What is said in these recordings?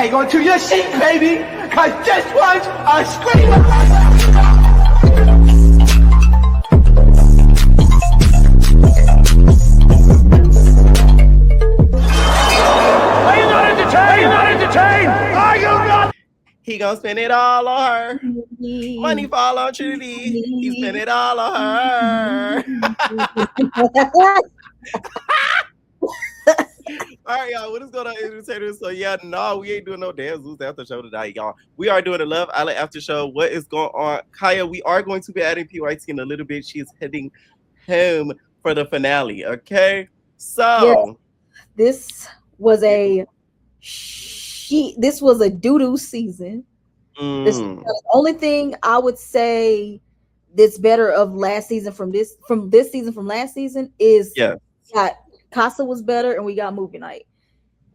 hang on to your seat, baby, because this one's a screamer. Are you not entertained? Are you not entertained? Are you not? He gonna spend it all on her. Money fall on Trinity. He spend it all on her. All right, y'all. What is going on, entertainers? So yeah, no, we ain't doing no dance Zeus after show tonight, y'all. We are doing a Love Island after show. What is going on, Kaya? We are going to be adding PYT in a little bit. She is heading home for the finale. Okay, so this was a doo-doo season. This the only thing I would say that's better of last season from this season from last season is Casa was better and we got movie night.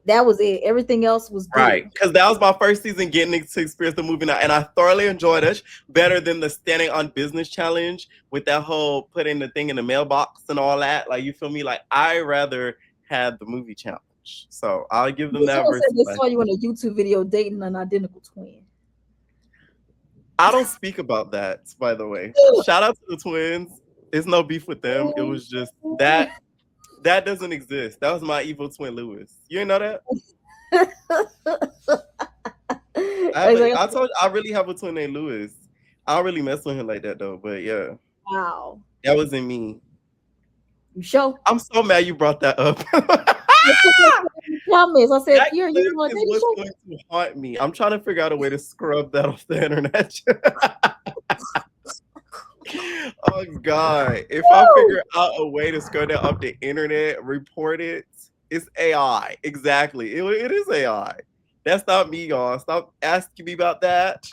That was it. Everything else was good. Right, because that was my first season getting to experience the movie night, and I thoroughly enjoyed it. Better than the standing on business challenge with that whole putting the thing in the mailbox and all that. Like, you feel me? Like, I rather had the movie challenge. So I'll give them that. They saw you in a YouTube video dating an identical twin. I don't speak about that, by the way. Shout out to the twins. There's no beef with them. It was just that doesn't exist. That was my evil twin, Lewis. You didn't know that? I told you, I really have a twin named Lewis. I don't really mess with him like that though, but yeah. Wow. That wasn't me. You sure? I'm so mad you brought that up. Comments. I said, that you want what's going to haunt me. I'm trying to figure out a way to scrub that off the internet. Oh God. If I figure out a way to scrub that off the internet, report it, it's AI. Exactly. It is AI. That's not me, y'all. Stop asking me about that.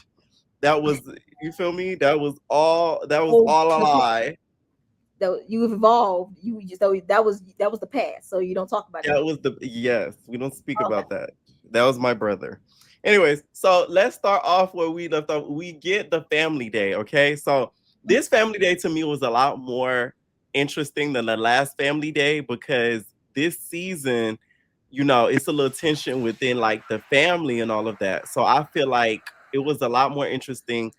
That was, you feel me? That was all a lie. That you've evolved. You just that was the past. So you don't talk about that. Yes, we don't speak about that. That was my brother. Anyways, so let's start off where we left off. We get the family day, okay? So this family day to me was a lot more interesting than the last family day because this season, you know, it's a little tension within like the family and all of that. So I feel like it was a lot more interesting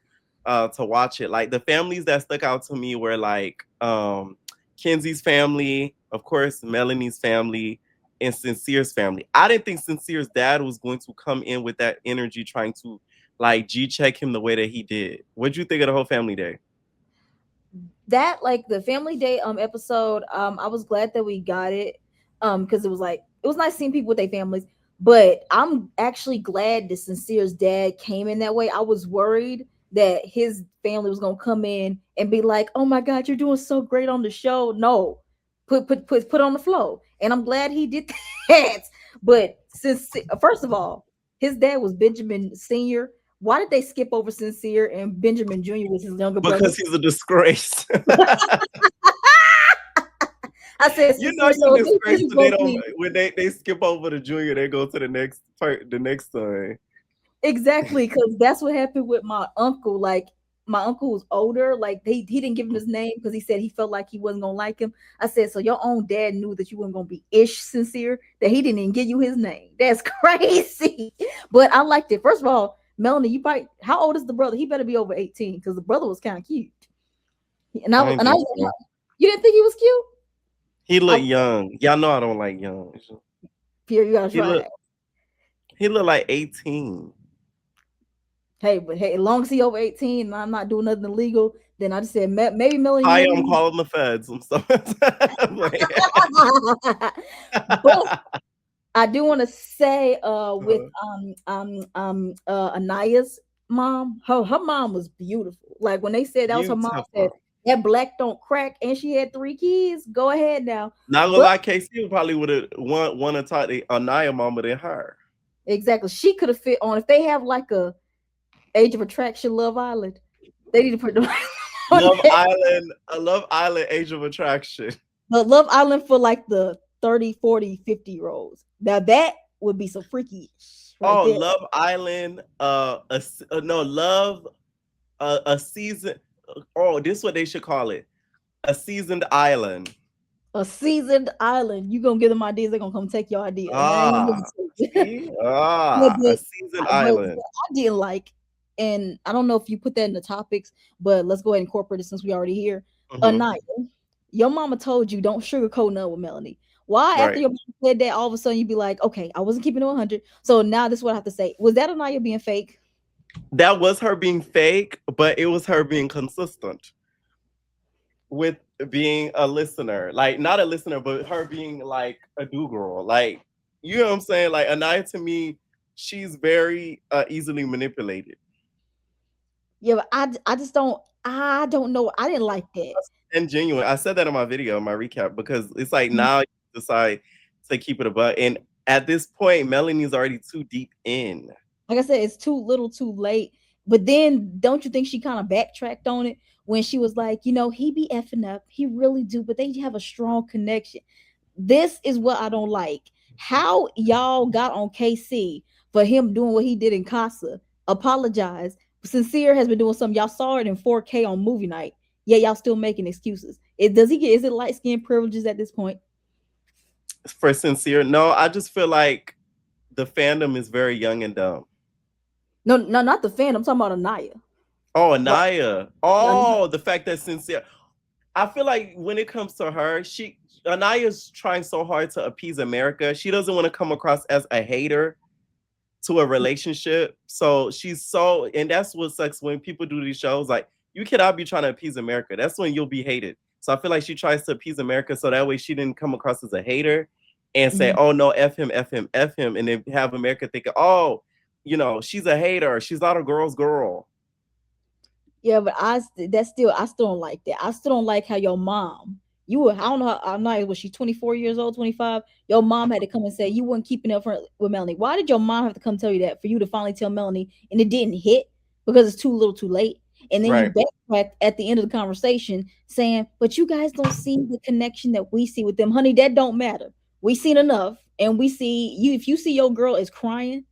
to watch it. Like the families that stuck out to me were like Kenzie's family, of course, Melanie's family, and Sincere's family. I didn't think Sincere's dad was going to come in with that energy trying to like G-check him the way that he did. What'd you think of the whole family day? That like the family day episode, I was glad that we got it because it was nice seeing people with their families, but I'm actually glad that Sincere's dad came in that way. I was worried that his family was gonna come in and be like, "Oh my God, you're doing so great on the show." No, put on the flow, and I'm glad he did that. But since first of all, his dad was Benjamin Sr. Why did they skip over Sincere and Benjamin Jr. was his younger brother? Because he's a disgrace. I said, you know, you're disgrace when they skip over the junior, they go to the next part, the next son. Exactly, because that's what happened with my uncle. Like my uncle was older, like he didn't give him his name because he said he felt like he wasn't gonna like him. I said, so your own dad knew that you weren't gonna be Sincere, that he didn't even give you his name. That's crazy. But I liked it. First of all, Melanie, how old is the brother? He better be over 18 because the brother was kind of cute. And I you didn't think he was cute? He looked young. Y'all know I don't like young. Pierre, you gotta try it. He looked like 18. Hey, but hey, as long as he over 18 and I'm not doing nothing illegal, then I just said maybe Melanie. I'm calling the feds. I'm sorry. But I do want to say with Anaya's mom, her mom was beautiful. Like when they said that was her mom, said that black don't crack, and she had 3 kids. Go ahead now. Not gonna lie, KC probably would have want to talk to Anaya mama than her. Exactly, she could have fit on if they have like a Age of Attraction Love Island. They need to put them Love Island Age of Attraction. The Love Island for like the 30, 40, 50-year-olds. Now that would be some freaky. Right there. Love Island. A season. Oh, this is what they should call it. A seasoned island. A seasoned island. You gonna give them ideas? They're gonna come take your idea. See? But, Ah, a seasoned island. what I didn't like, and I don't know if you put that in the topics, but let's go ahead and incorporate it since we already here. Mhm. Anaya, your mama told you don't sugarcoat none with Melanie. Why, after Right. your mama said that, all of a sudden you'd be like, okay, I wasn't keeping it 100. So now this is what I have to say. Was that Anaya being fake? That was her being fake, but it was her being consistent with being a listener. Like not a listener, but her being like a do girl. Like you know what I'm saying? Like Anaya to me, she's very easily manipulated. Yeah, but I don't know. I didn't like that. And genuine. I said that in my video, my recap, because it's like Mhm. now you decide to keep it a butt. And at this point, Melanie's already too deep in. Like I said, it's too little, too late. But then, don't you think she kind of backtracked on it when she was like, he be effing up, he really do, but they have a strong connection. This is what I don't like. How y'all got on KC for him doing what he did in Casa? Apologize. Sincere has been doing something. Y'all saw it in 4K on movie night. Yeah, y'all still making excuses. Does he get? Is it light skin privileges at this point? For Sincere, no, I just feel like the fandom is very young and dumb. No, no, not the fan. I'm talking about Anaya. Oh, Like, Anaya. Oh, the fact that Sincere. I feel like when it comes to her, Anaya's trying so hard to appease America. She doesn't want to come across as a hater to a relationship. So and that's what sucks when people do these shows. Like, you cannot be trying to appease America. That's when you'll be hated. So I feel like she tries to appease America so that way she didn't come across as a hater and say, mhm. oh no, F him, F him, F him, and then have America thinking, oh, she's a hater. She's not a girl's girl. Yeah, but I still don't like that. I still don't like how your mom, I don't know how, I'm not, was she 24 years old, 25? Your mom had to come and say you weren't keeping up with Melanie. Why did your mom have to come tell you that for you to finally tell Melanie and it didn't hit because it's too little too late? And then you Right. backtracked at the end of the conversation saying, but you guys don't see the connection that we see with them. Honey, that don't matter. We seen enough, and we see you. If you see your girl is crying,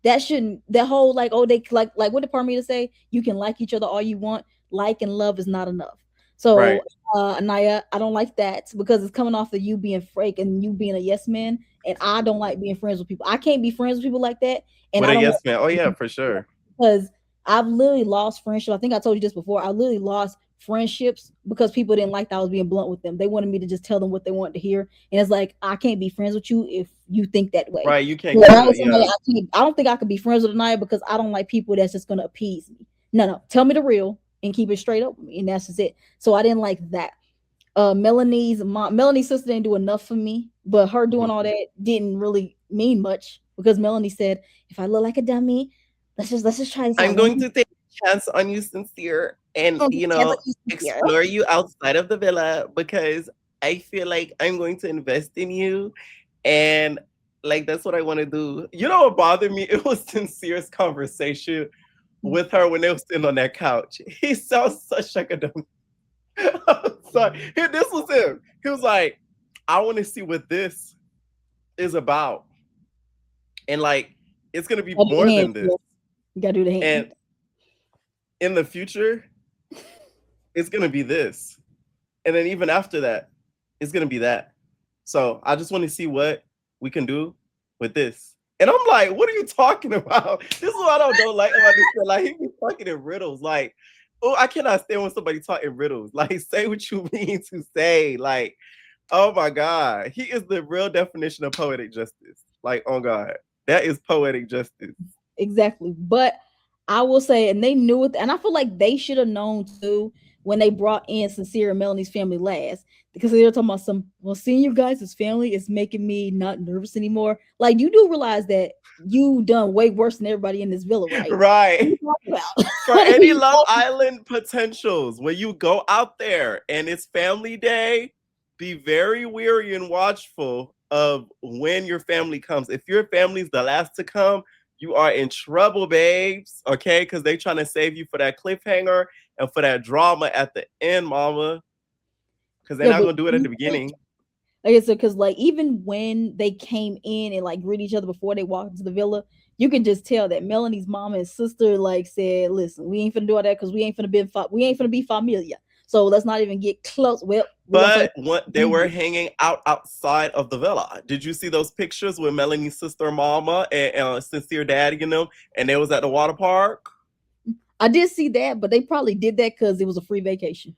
that shouldn't, that whole like, oh, they like what did Parmita say, you can like each other all you want, like and love is not enough. So Right. Anaya, I don't like that because it's coming off of you being fake and you being a yes man, and I don't like being friends with people. I can't be friends with people like that, and With I a don't yes want man. Oh yeah, for sure. because I've literally lost friendship. I think I told you this before. I literally lost friendships because people didn't like that I was being blunt with them. They wanted me to just tell them what they wanted to hear. And it's like, I can't be friends with you if you think that way. Right. You can't So keep I, it. was Yeah. like, I don't think I could be friends with Anaya because I don't like people that's just going to appease me. No, no. Tell me the real and keep it straight up with me. And that's just it. So I didn't like that. Melanie's sister didn't do enough for me, but her doing Mhm. all that didn't really mean much because Melanie said, if I look like a dummy, let's try this I'm out one going to take a chance on you, Sincere, and more. explore you outside of the villa because I feel like I'm going to invest in you, and like that's what I want to do. You know what bothered me? It was Sincere's conversation with her when they were sitting on that couch. He sounds such like a dumb. Sorry, this was him. He was like, "I want to see what this is about," and like it's gonna be Gotta do the more hand. than this. You gotta do the hand. And in the future, it's gonna be this. And then even after that, it's gonna be that. So I just want to see what we can do with this. And I'm like, what are you talking about? This is what I don't like about this. Like he be talking in riddles. Like, oh, I cannot stand when somebody talk in riddles. Like, say what you mean to say. Like, oh my God. He is the real definition of poetic justice. Like, oh God. That is poetic justice. Exactly. But I will say, and they knew it, and I feel like they should have known too when they brought in Sincere and Melanie's family last. Because they were talking about well, seeing you guys as family is making me not nervous anymore. Like, you do realize that you done way worse than everybody in this villa, right? What are Right. you talking about? For What are any you Love talking Island potentials, when you go out there and it's family day, be very weary and watchful of when your family comes. If your family's the last to come, you are in trouble, babes. Okay, because they trying to save you for that cliffhanger and for that drama at the end, mama. Because they're Yeah, not but gonna do it at the beginning. like I said, because like even when they came in and like greet each other before they walked into the villa, you can just tell that Melanie's mom and sister like said, "Listen, we ain't finna do all that because we ain't finna be familia. So let's not even get close." Well, But they were hanging outside of the villa. Did you see those pictures with Melanie's sister, Mama, and Sincere Daddy and them, and they was at the water park? I did see that, but they probably did that because it was a free vacation.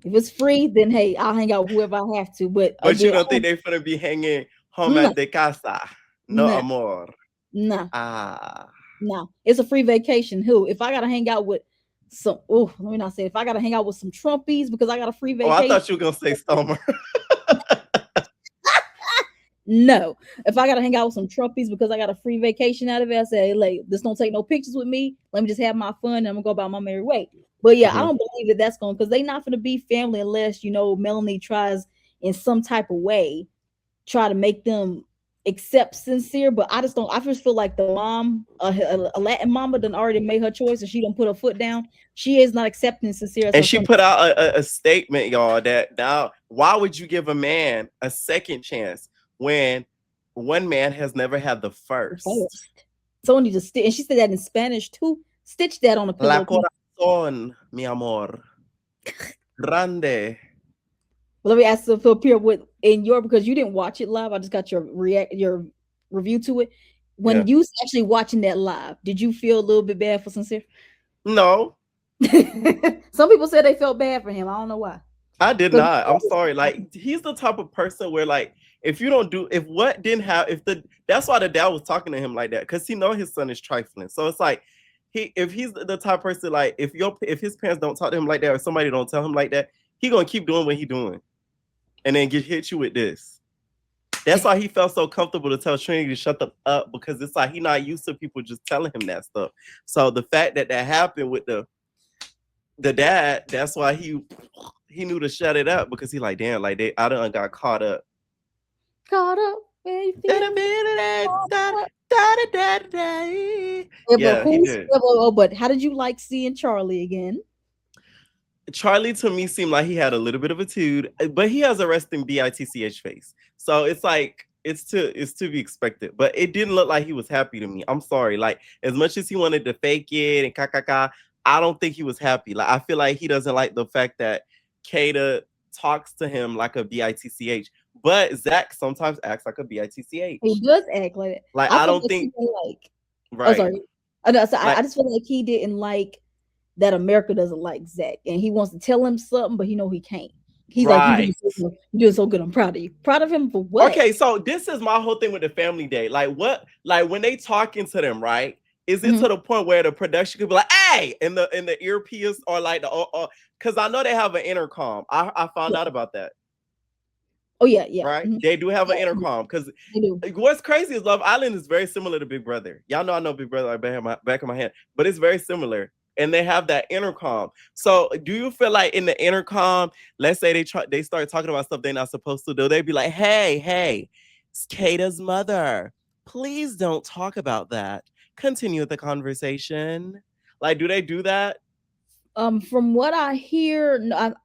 If it's free, then hey, I'll hang out with whoever I have to. But But you don't think they're gonna be hanging home no, at the casa? No, no, amor. no, Ah. no. It's a free vacation. Who? If I gotta hang out with some, oh, let me not say. If I gotta hang out with some Trumpies because I got a free Oh, I vacation. thought you were gonna say Stomer. No, if I gotta hang out with some Trumpies because I got a free vacation out of it, I say, like, this don't take no pictures with me. Let me just have my fun and I'm gonna go about my merry way. But yeah, I don't believe that that's going because they not gonna be family unless Melanie tries in some type of way try to make them accept Sincere. But I just don't. I just feel like the mom, a Latin mama, done already made her choice and she done put her foot down. She is not accepting Sincere. And she put out a statement, y'all, that now why would you give a man a second chance when one man has never had the first? So need to stitch, and she said that in Spanish too. Stitch that on a pillow. La corazón, mi amor. Grande. Well, let me ask Phil Pierre because you didn't watch it live. I just got your review to it. When you was actually watching that live, did you feel a little bit bad for Sincere? No. Some people said they felt bad for him. I don't know why. I did not. I'm sorry. Like, he's the type of person where, like, that's why the dad was talking to him like that, because he know his son is trifling. So it's like, if he's the type of person, like, if his parents don't talk to him like that or somebody don't tell him like that, he gonna keep doing what he doing, and then hit you with this. That's why he felt so comfortable to tell Trinity to shut up, because it's like he not used to people just telling him that stuff. So the fact that happened with the dad, that's why he knew to shut it up, because he like, damn, like I done got caught up. Yeah, he did. But how did you like seeing Charlie again? Charlie to me seemed like he had a little bit of attitude, but he has a resting bitch face. So it's like it's to be expected. But it didn't look like he was happy to me. I'm sorry. Like, as much as he wanted to fake it and I don't think he was happy. Like, I feel like he doesn't like the fact that Kata talks to him like a bitch. But Zach sometimes acts like a bitch. He does act like it. Like, I don't think right. Oh, sorry. I just feel like he didn't like that America doesn't like Zach, and he wants to tell him something, but he can't. He's like, you're doing so good. I'm proud of you. Proud of him for what? Okay, so this is my whole thing with the family day. Like, what? Like, when they talking to them, right? Is it to the point where the production could be like, "Hey," in the earpiece, or like because I know they have an intercom. I found out about that. Oh yeah. Right? They do have an intercom, because what's crazy is Love Island is very similar to Big Brother. Y'all know I know Big Brother like back of my hand, but it's very similar. And they have that intercom. So do you feel like in the intercom, let's say they start talking about stuff they're not supposed to do, they'd be like, hey, it's Kata's mother. Please don't talk about that. Continue the conversation. Like, do they do that? From what I hear,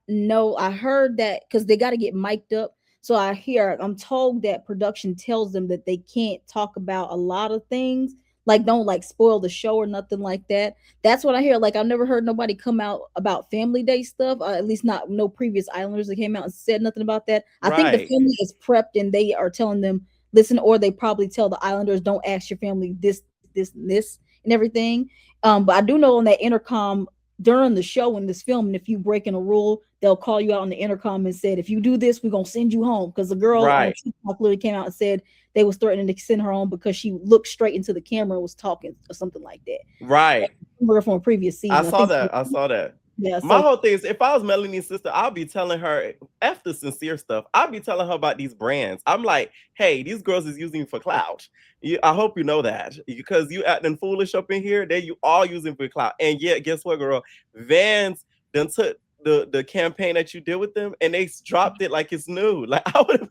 no, I heard that because they got to get mic'd up. So I'm told that production tells them that they can't talk about a lot of things. Like, don't like spoil the show or nothing like that. That's what I hear. Like, I've never heard nobody come out about family day stuff. At least no previous Islanders that came out and said nothing about that. I think the family is prepped and they are telling them, listen, or they probably tell the Islanders, don't ask your family this, and everything. But I do know on that intercom during the show when this film, and if you breaking a rule, they'll call you out on the intercom and said, if you do this, we're gonna send you home. Because the girl on TikTok literally came out and said they was threatening to send her home because she looked straight into the camera and was talking or something like that. Right. From a previous season. I saw that. Yeah. My whole thing is, if I was Melanie's sister, I'll be telling her, F the Sincere stuff, I'll be telling her about these brands. I'm like, hey, these girls is using for clout. I hope you know that, because you acting foolish up in here. You all using for clout. And yet, guess what, girl? Vans then took the campaign that you did with them and they dropped it like it's new. Like, I would have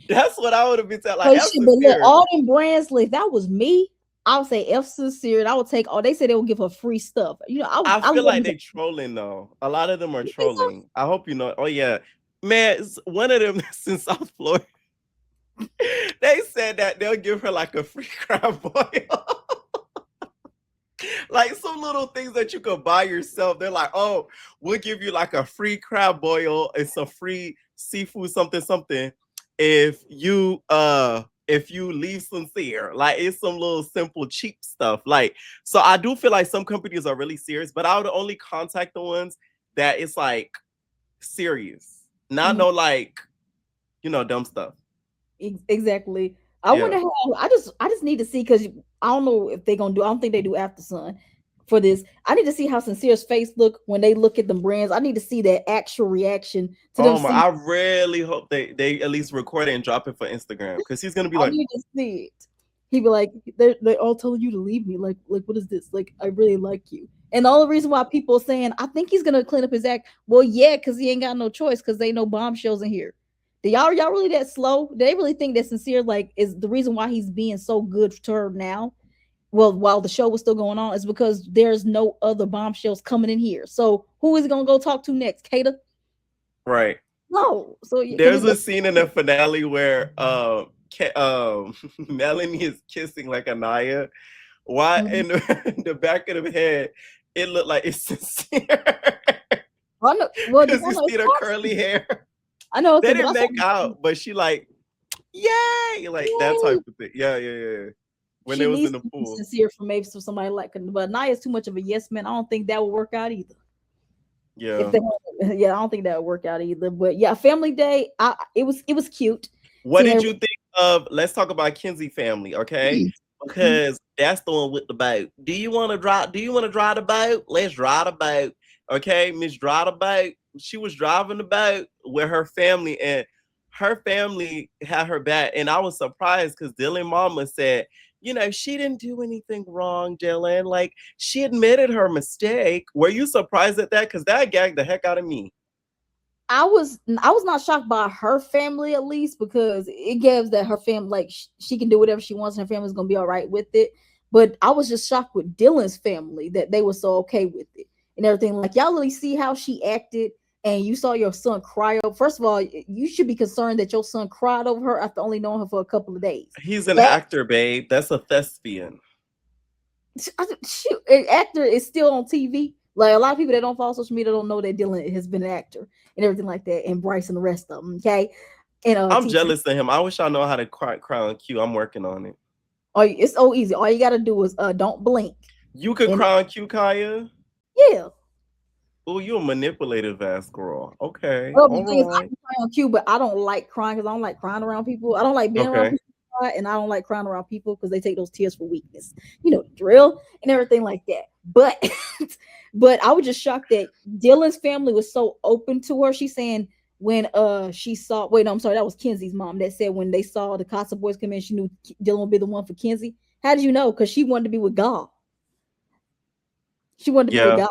that's what I would have been telling. Like, but look, all them brands, if that was me, I would say F Sincere, and I would take all. They say they will give her free stuff. I feel like they trolling though. A lot of them are trolling. So? I hope you know. Oh yeah, man, one of them in South Florida. They said that they'll give her like a free crab boil. Like some little things that you could buy yourself. They're like, oh, we'll give you like a free crab boil and some free seafood something something if you leave sincere. Like it's some little simple cheap stuff. Like so I do feel like some companies are really serious, but I would only contact the ones that it's like serious. Not Mhm. no like, dumb stuff. Exactly. I Yeah. wonder how. I just need to see because I don't know if they're gonna do. I don't think they do After Sun for this. I need to see how Sincere's face look when they look at the brands. I need to see that actual reaction to them. Oh my! See, I really hope they at least record it and drop it for Instagram because he's gonna be I like, need to see it. He'd be like, they're all telling you to leave me. Like what is this? Like I really like you. And the only reason why people are saying I think he's gonna clean up his act. Well, yeah, because he ain't got no choice because they know bombshells in here. Do y'all really that slow? Do they really think that Sincere like is the reason why he's being so good to her now? Well, while the show was still going on, is because there's no other bombshells coming in here. So who is he gonna go talk to next? Kata? right. No. So because There's a scene in the finale where Melanie is kissing like Anaya. Why Mhm. in the back of the head it looked like it's sincere I know. Well, because you I know it's see the toxic. curly hair. I know it's They but didn't I saw make out, but she like yay, like that yay. type of thing. Yeah, yeah, yeah. When She they was needs in the to be pool. sincere for maybe for somebody like, but Naya's too much of a yes man. I don't think that will work out either. If Yeah. they, yeah, I don't think that would work out either. But yeah, Family Day, it was cute What seeing did everybody. you think of? Let's talk about Kinsey family, okay? Because that's the one with the boat. Do you want to drive? Do you want to drive the boat? Let's drive the boat, okay? Miss drive the boat. She was driving the boat with her family, and her family had her back. And I was surprised because Dylan Mama said, she didn't do anything wrong, Dylan. Like she admitted her mistake. Were you surprised at that? Because that gagged the heck out of me. I was not shocked by her family at least because it gives that her family like she can do whatever she wants and her family's gonna be all right with it. But I was just shocked with Dylan's family that they were so okay with it and everything. Like y'all really see how she acted and you saw your son cry over. First of all, you should be concerned that your son cried over her after only knowing her for a couple of days. He's an That actor, babe. That's a thespian. shoot, an actor is still on TV. Like a lot of people that don't follow social media don't know that Dylan has been an actor and everything like that, and Bryce and the rest of them. Okay, and I'm TT. jealous of him. I wish I know how to cry on cue. I'm working on it. It's so easy. All you gotta do is don't blink. You could And cry on cue, Kaya. yeah. Oh, you a manipulative ass girl. Okay. Well, the All thing is, I right. can cry on cue, but I don't like crying because I don't like crying around people. I don't like being around Okay. people, who cry, and I don't like crying around people because they take those tears for weakness. You know, the drill and everything like that. But, but I was just shocked that Dylan's family was so open to her. She's saying when she saw, wait, no, I'm sorry, that was Kenzie's mom that said when they saw the Casa Boys come in, she knew Dylan would be the one for Kenzie. How did you know? Because she wanted to be with God. She wanted to be with Yeah. God.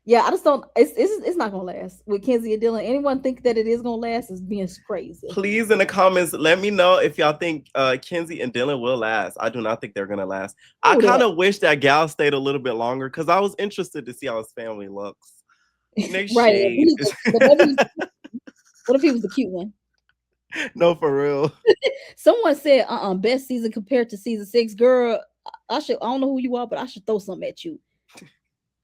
Yeah, I just don't. It's not gonna last with Kenzie and Dylan. Anyone think that it is gonna last is being crazy. Please in the comments, let me know if y'all think Kenzie and Dylan will last. I do not think they're gonna last. I Who kind that? of wish that Gal stayed a little bit longer because I was interested to see how his family looks. Nick Right. Shade. But maybe what if he was the cute one? No, for real. Someone said, best season compared to season six. Girl, I don't know who you are, but I should throw something at you.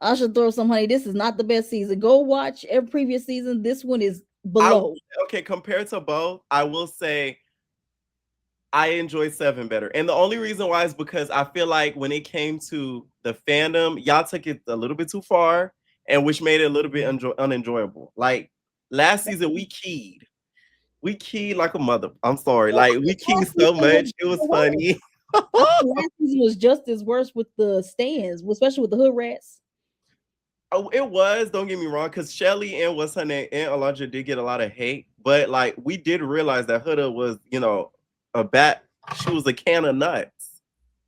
I should throw some honey. This is not the best season. Go watch every previous season. This one is I below. okay, compared to both, I will say I enjoy Seven better. And the only reason why is because I feel like when it came to the fandom, y'all took it a little bit too far, and which made it a little bit unenjoyable. Like last season, we keyed. We keyed like a mother. I'm sorry. Like we keyed Last so season was much. It was worse. funny. I thought last season was just as worse with the stands, especially with the hood rats. Oh, it was, don't get me wrong, because Shelly and what's her name and Alondra did get a lot of hate, but like we did realize that Huda was, a bat. She was a can of nuts.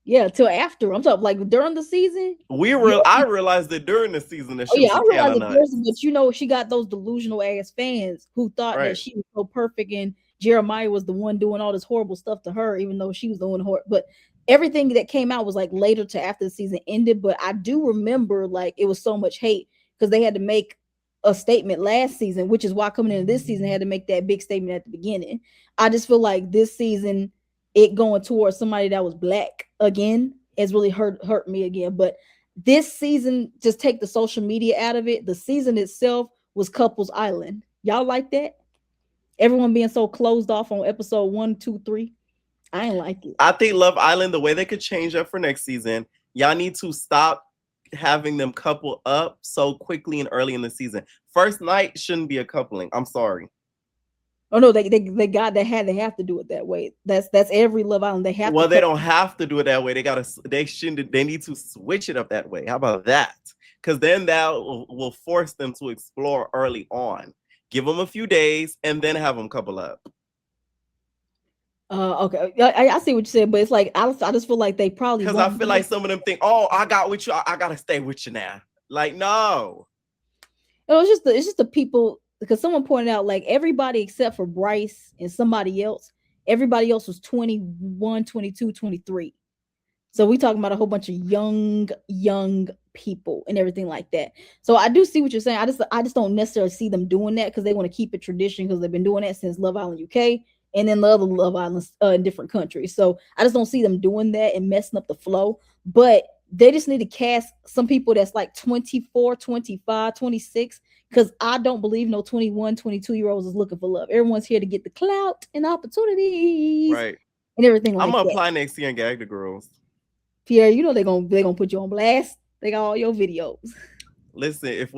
Yeah, till after. I'm talking like during the season. Yeah, I realized it during the season that oh she yeah, was I a can realized of it first, nuts. but she got those delusional ass fans who thought that Right. she was so perfect and Jeremiah was the one doing all this horrible stuff to her, even though she was the one but everything that came out was like later to after the season ended. But I do remember like it was so much hate because they had to make a statement last season, which is why coming into this season they had to make that big statement at the beginning. I just feel like this season it going towards somebody that was black again has really hurt me again. But This season, just take the social media out of it. The season itself was Couples Island. Y'all like that? Everyone being so closed off on episode 1, 2, 3. I ain't like it. I think Love Island, the way they could change up for next season, y'all need to stop having them couple up so quickly and early in the season. First night shouldn't be a coupling. I'm sorry. Oh no, they have to do it that way. That's every Love Island. They have Well, to they don't have to do it that way. They need to switch it up that way. How about that? Because then that will force them to explore early on. Give them a few days and then have them couple up. Okay, I see what you said, but it's like I just feel like they probably because I feel like some of them think, oh, I got with you, I gotta stay with you now. Like, no. It's just the people, because someone pointed out like everybody except for Bryce and somebody else, everybody else was 21, 22, 23. So we talking about a whole bunch of young people and everything like that. So I do see what you're saying. I just don't necessarily see them doing that because they want to keep it tradition, because they've been doing that since Love Island UK and then the other Love Islands in different countries. So I just don't see them doing that and messing up the flow. But they just need to cast some people that's like 24, 25, 26, because I don't believe no 21, 22-year-olds is looking for love. Everyone's here to get the clout and opportunities, right, and everything like I'm that. gonna apply next year and gag the girls. Pierre, you know they're gonna put you on blast. They got all your videos. Listen, if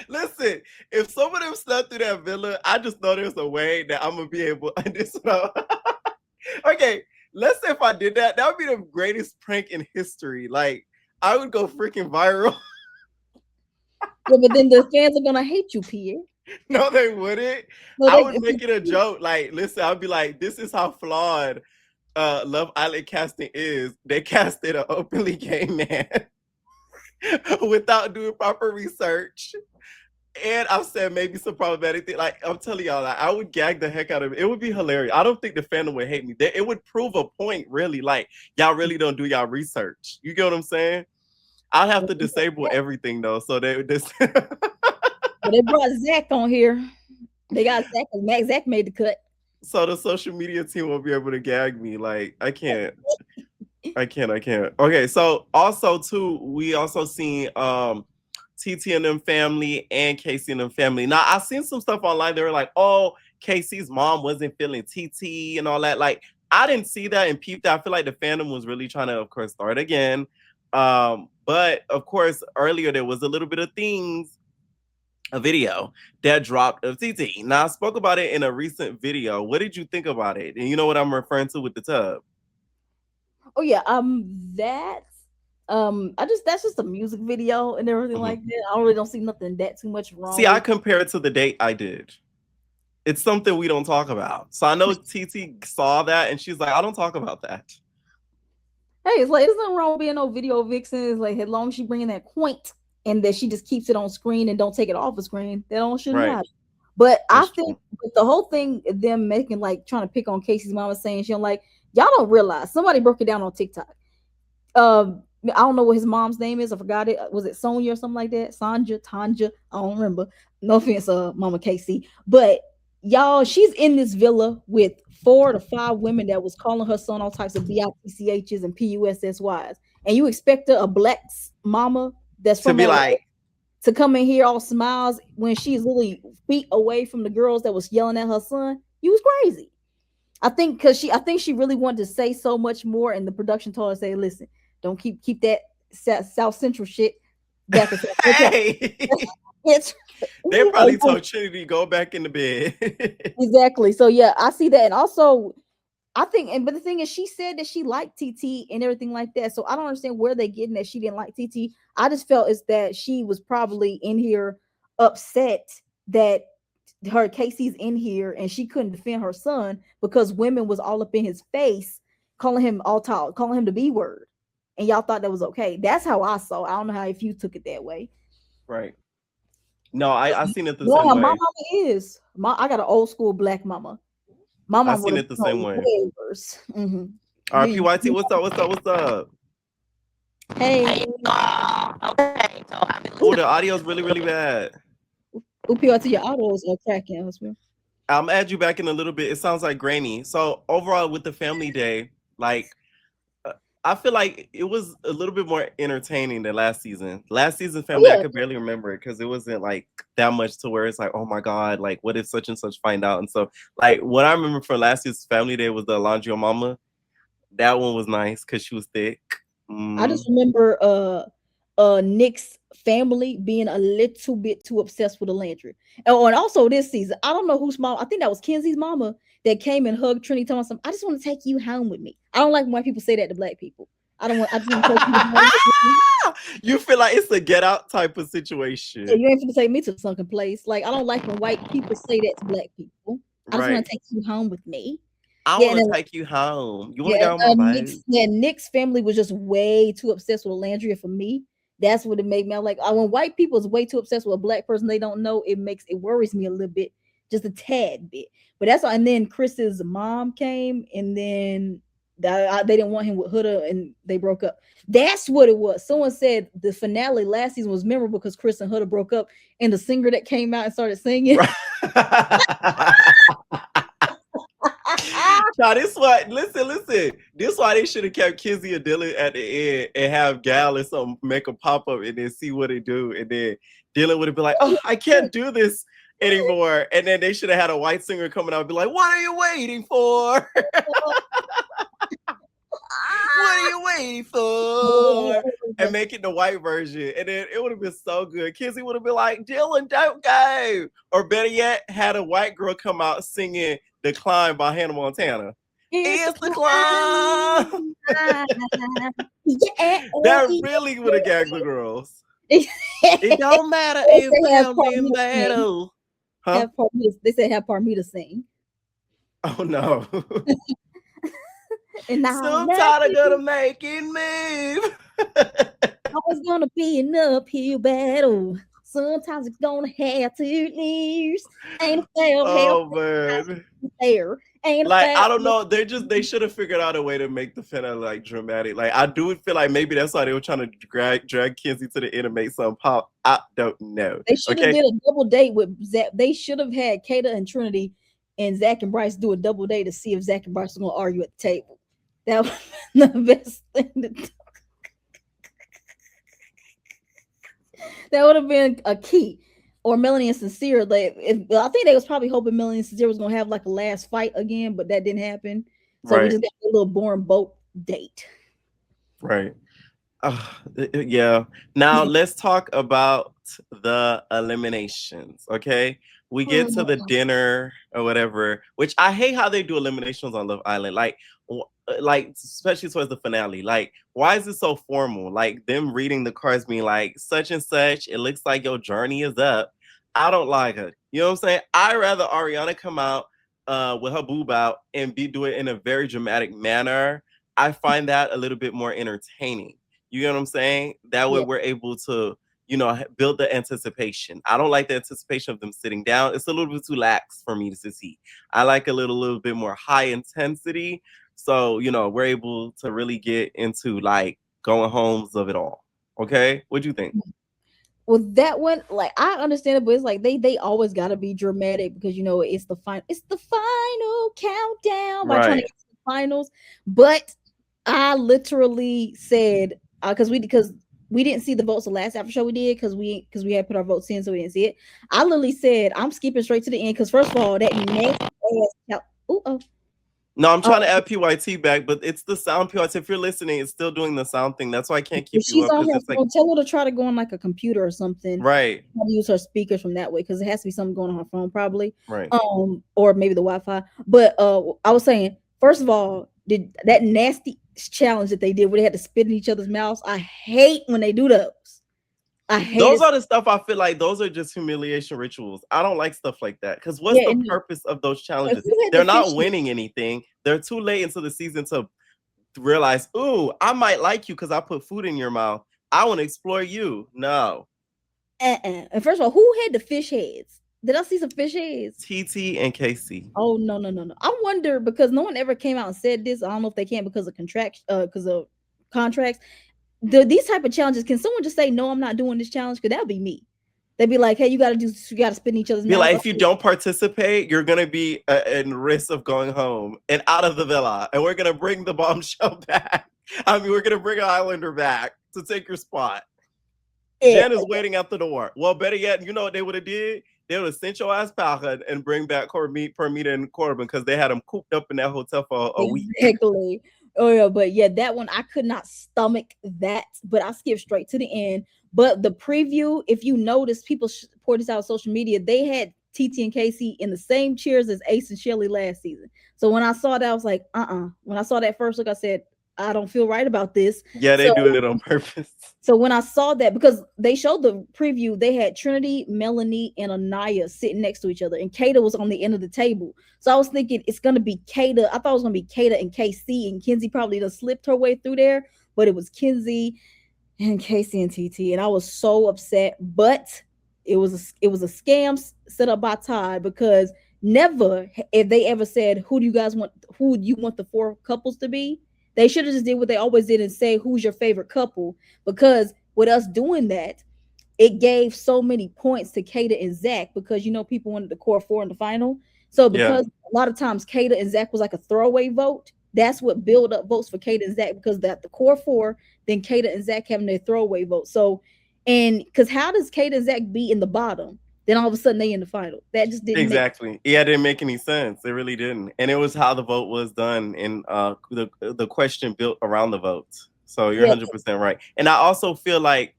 listen, if some of them slept through that villa, I just know there's a way that I'm gonna be able. Okay, let's say if I did that, that would be the greatest prank in history. Like, I would go freaking viral. Yeah, but then the fans are gonna hate you, Pierre. No, they wouldn't. No, I would make it a joke. Like, listen, I'd be like, this is how flawed Love Island casting is. They casted an openly gay man without doing proper research. And I said maybe some problematic thing. Like, I'm telling y'all, like, I would gag the heck out of it. It would be hilarious. I don't think the fandom would hate me. It would prove a point, really. Like, y'all really don't do y'all research. You get what I'm saying? I'll have to disable everything, though. So they brought Zach on here. They got Zach. Zach made the cut. So the social media team won't be able to gag me. Like, I can't. Okay, so also too, we also seen TT and them family and Casey and them family. Now I seen some stuff online. They were like, oh, Casey's mom wasn't feeling TT and all that. Like, I didn't see that and peep that. I feel like the fandom was really trying to, of course, start again. But of course, earlier there was a little bit of a video that dropped of TT. Now I spoke about it in a recent video. What did you think about it? And you know what I'm referring to with the tub? Oh yeah, that's just a music video and everything like that. I really don't see nothing that too much wrong. See, I compare it to the date I did. It's something we don't talk about. So I know TT saw that and she's like, I don't talk about that. Hey, it's like, there's nothing wrong with being no video vixen. It's like, as long as she bringing that point and that she just keeps it on screen and don't take it off the screen, that don't shouldn't matter. But that's I think the whole thing, them making like trying to pick on Casey's mama, saying she don't like, y'all don't realize somebody broke it down on TikTok. I don't know what his mom's name is. I forgot it. Was it Sonia or something like that? Sanja, Tanja. I don't remember. No offense, Mama Casey. But y'all, she's in this villa with 4 to 5 women that was calling her son all types of BITCHs and PUSSYs. And you expect a black mama that's from to be like to come in here all smiles when she's literally feet away from the girls that was yelling at her son? You was crazy. I think she really wanted to say so much more, and the production told her, say, listen, don't keep that South Central shit back. Hey. They probably told Trinity go back in the bed. Exactly. So yeah, I see that. And also I think, but the thing is, she said that she liked TT and everything like that. So I don't understand where they're getting that she didn't like TT. I just felt it's that she was probably in here upset that her Casey's in here and she couldn't defend her son because women was all up in his face, calling him the B word. And y'all thought that was okay. That's how I saw. I don't know how if you took it that way. Right. No, I seen it the same way. My mama is. I got an old school black mama. Mama, I seen it the same way. Mm-hmm. RPYT, what's up? Hey. Okay. So the audio's really, really bad. UPYT, your audio is cracking. I'm add you back in a little bit. It sounds like grainy. So overall, with the family day, like I feel like it was a little bit more entertaining than last season. Last season family, I Yeah, could barely remember it because it wasn't like that much to where it's like, oh my god, like what if such and such find out? And so, like what I remember from last year's family day was the Alondra Mama. That one was nice because she was thick. I just Mm. remember Nick's family being a little bit too obsessed with Elandria. Oh, and also this season, I don't know whose mom. I think that was Kenzie's mama that came and hugged Trinity, telling some. I just want to take you home with me. I don't like when white people say that to black people. I don't want. I just want to take you home with me. You feel like it's a get out type of Yeah, situation, you ain't finna take me to the sunken place. Like I don't like when white people say that to black people. I just want right? to take you home with me. I Yeah, and want then to take you home. You want to yeah, go on my boat? Nick's family was just way too obsessed with Landria for me. That's what it made me. I'm like, when white people is way too obsessed with a black person they don't know, it worries me a little bit, just a tad bit. But that's all. And then Chris's mom came, and then they didn't want him with Huda, and they broke up. That's what it was. Someone said the finale last season was memorable because Chris and Huda broke up, and the singer that came out and started singing. Right. Now this why listen. This why they should have kept Kizzy and Dylan at the end and have Gal or something make a pop up and then see what they do. And then Dylan would have been like, oh, I can't do this anymore. And then they should have had a white singer coming out and be like, what are you waiting for? What are you waiting for? And make it the white version. And then it would have been so good. Kizzy would have been like, Dylan, don't go. Or better yet, had a white girl come out singing The Climb by Hannah Montana. It's the climb. That really would have gagged the girls. It don't matter if I'm in battle. Huh? They said have Parmita sing. Oh no. And now Sometimes I gotta make it move. it's gonna be an uphill battle. Sometimes it's gonna have to lose. Ain't a fair Oh man. there. Ain't a Like fair. I don't know, they should have figured out a way to make the finale like dramatic. Like I do feel like maybe that's why they were trying to drag Kinsey to the end and make something pop. I don't know. They should have did a double date with Zach. They should have had Kata and Trinity and Zach and Bryce do a double date to see if Zach and Bryce were gonna argue at the table. That was the best thing to do. That would have been a key. Or Melanie and Sincere, I think they was probably hoping Melanie and Sincere was gonna have like a last fight again, but that didn't happen. So we just got a little boring boat date. Right. Yeah. Now let's talk about the eliminations. Okay. We get to the dinner or whatever, which I hate how they do eliminations on Love Island. Like especially towards the finale. Like, why is it so formal? Like them reading the cards being like such and such, it looks like your journey is up. I don't like it. You know what I'm saying? I'd rather Ariana come out with her boob out and do it in a very dramatic manner. I find that a little bit more entertaining. You know what I'm saying? That way we're able to, build the anticipation. I don't like the anticipation of them sitting down. It's a little bit too lax for me to see. I like a little bit more high intensity. So, we're able to really get into like going homes of it all. Okay? What do you think? Well, that one, like I understand it, but it's like they always gotta be dramatic because it's the final countdown by trying to get to the finals. But I literally said because we didn't see the votes the last after show we did because we had put our votes in, so we didn't see it. I literally said I'm skipping straight to the end because first of all, that nasty ass No, I'm trying to add PYT back, but it's the sound PYT. If you're listening, it's still doing the sound thing. That's why I can't keep you up. On her phone, tell her to try to go on like a computer or something. Right. Try to use her speakers from that way because it has to be something going on her phone, probably. Right. Or maybe the Wi-Fi. But I was saying, first of all, did that nasty challenge that they did where they had to spit in each other's mouths. I hate when they do those. I hate those are the stuff I feel like those are just humiliation rituals. I don't like stuff like that because what's the purpose of those challenges? They're not winning anything. They're too late into the season to realize, ooh, I might like you because I put food in your mouth. I want to explore you. No. And first of all, who had the fish heads? Did I see some fish heads? TT and Casey. Oh no. I wonder because no one ever came out and said this. I don't know if they can because of contracts. These type of challenges, can someone just say no, I'm not doing this challenge? Because that would be me. They'd be like, "Hey, you gotta spit in each other's Be mouth." like, if you don't participate, you're gonna be in risk of going home and out of the villa, and we're gonna bring the bombshell back. I mean, we're gonna bring an Islander back to take your spot. Jen is waiting at the door. Well, better yet, you know what they would have did? They would have sent your ass back and bring back Permita and Corbin because they had them cooped up in that hotel for a week. Exactly. Oh yeah, but yeah, that one I could not stomach that, but I skipped straight to the end. But the preview, if you notice, people poured this out on social media. They had TT and Casey in the same chairs as Ace and Shelly last season. So when I saw that, I was like, When I saw that first look, I said, I don't feel right about this. Yeah, they do it on purpose. So when I saw that, because they showed the preview, they had Trinity, Melanie, and Anaya sitting next to each other, and Kata was on the end of the table. So I was thinking it's gonna be Kata. I thought it was gonna be Kata and KC, and Kenzie probably just slipped her way through there, but it was Kenzie and Casey and TT, and I was so upset. But it was a scam set up by Todd, because never if they ever said who do you want the 4 couples to be. They should have just did what they always did and say who's your favorite couple, because with us doing that, it gave so many points to Kata and Zach, because people wanted the core 4 in the final. So because a lot of times Kata and Zach was like a throwaway vote, that's what build up votes for Kata and Zach, because that the core 4, then Kata and Zach having their throwaway vote. So, and because how does Kata and Zach be in the bottom? Then all of a sudden they in the final. That just didn't exactly. It didn't make any sense. It really didn't. And it was how the vote was done, and the question built around the votes. So you're 100% right. And I also feel like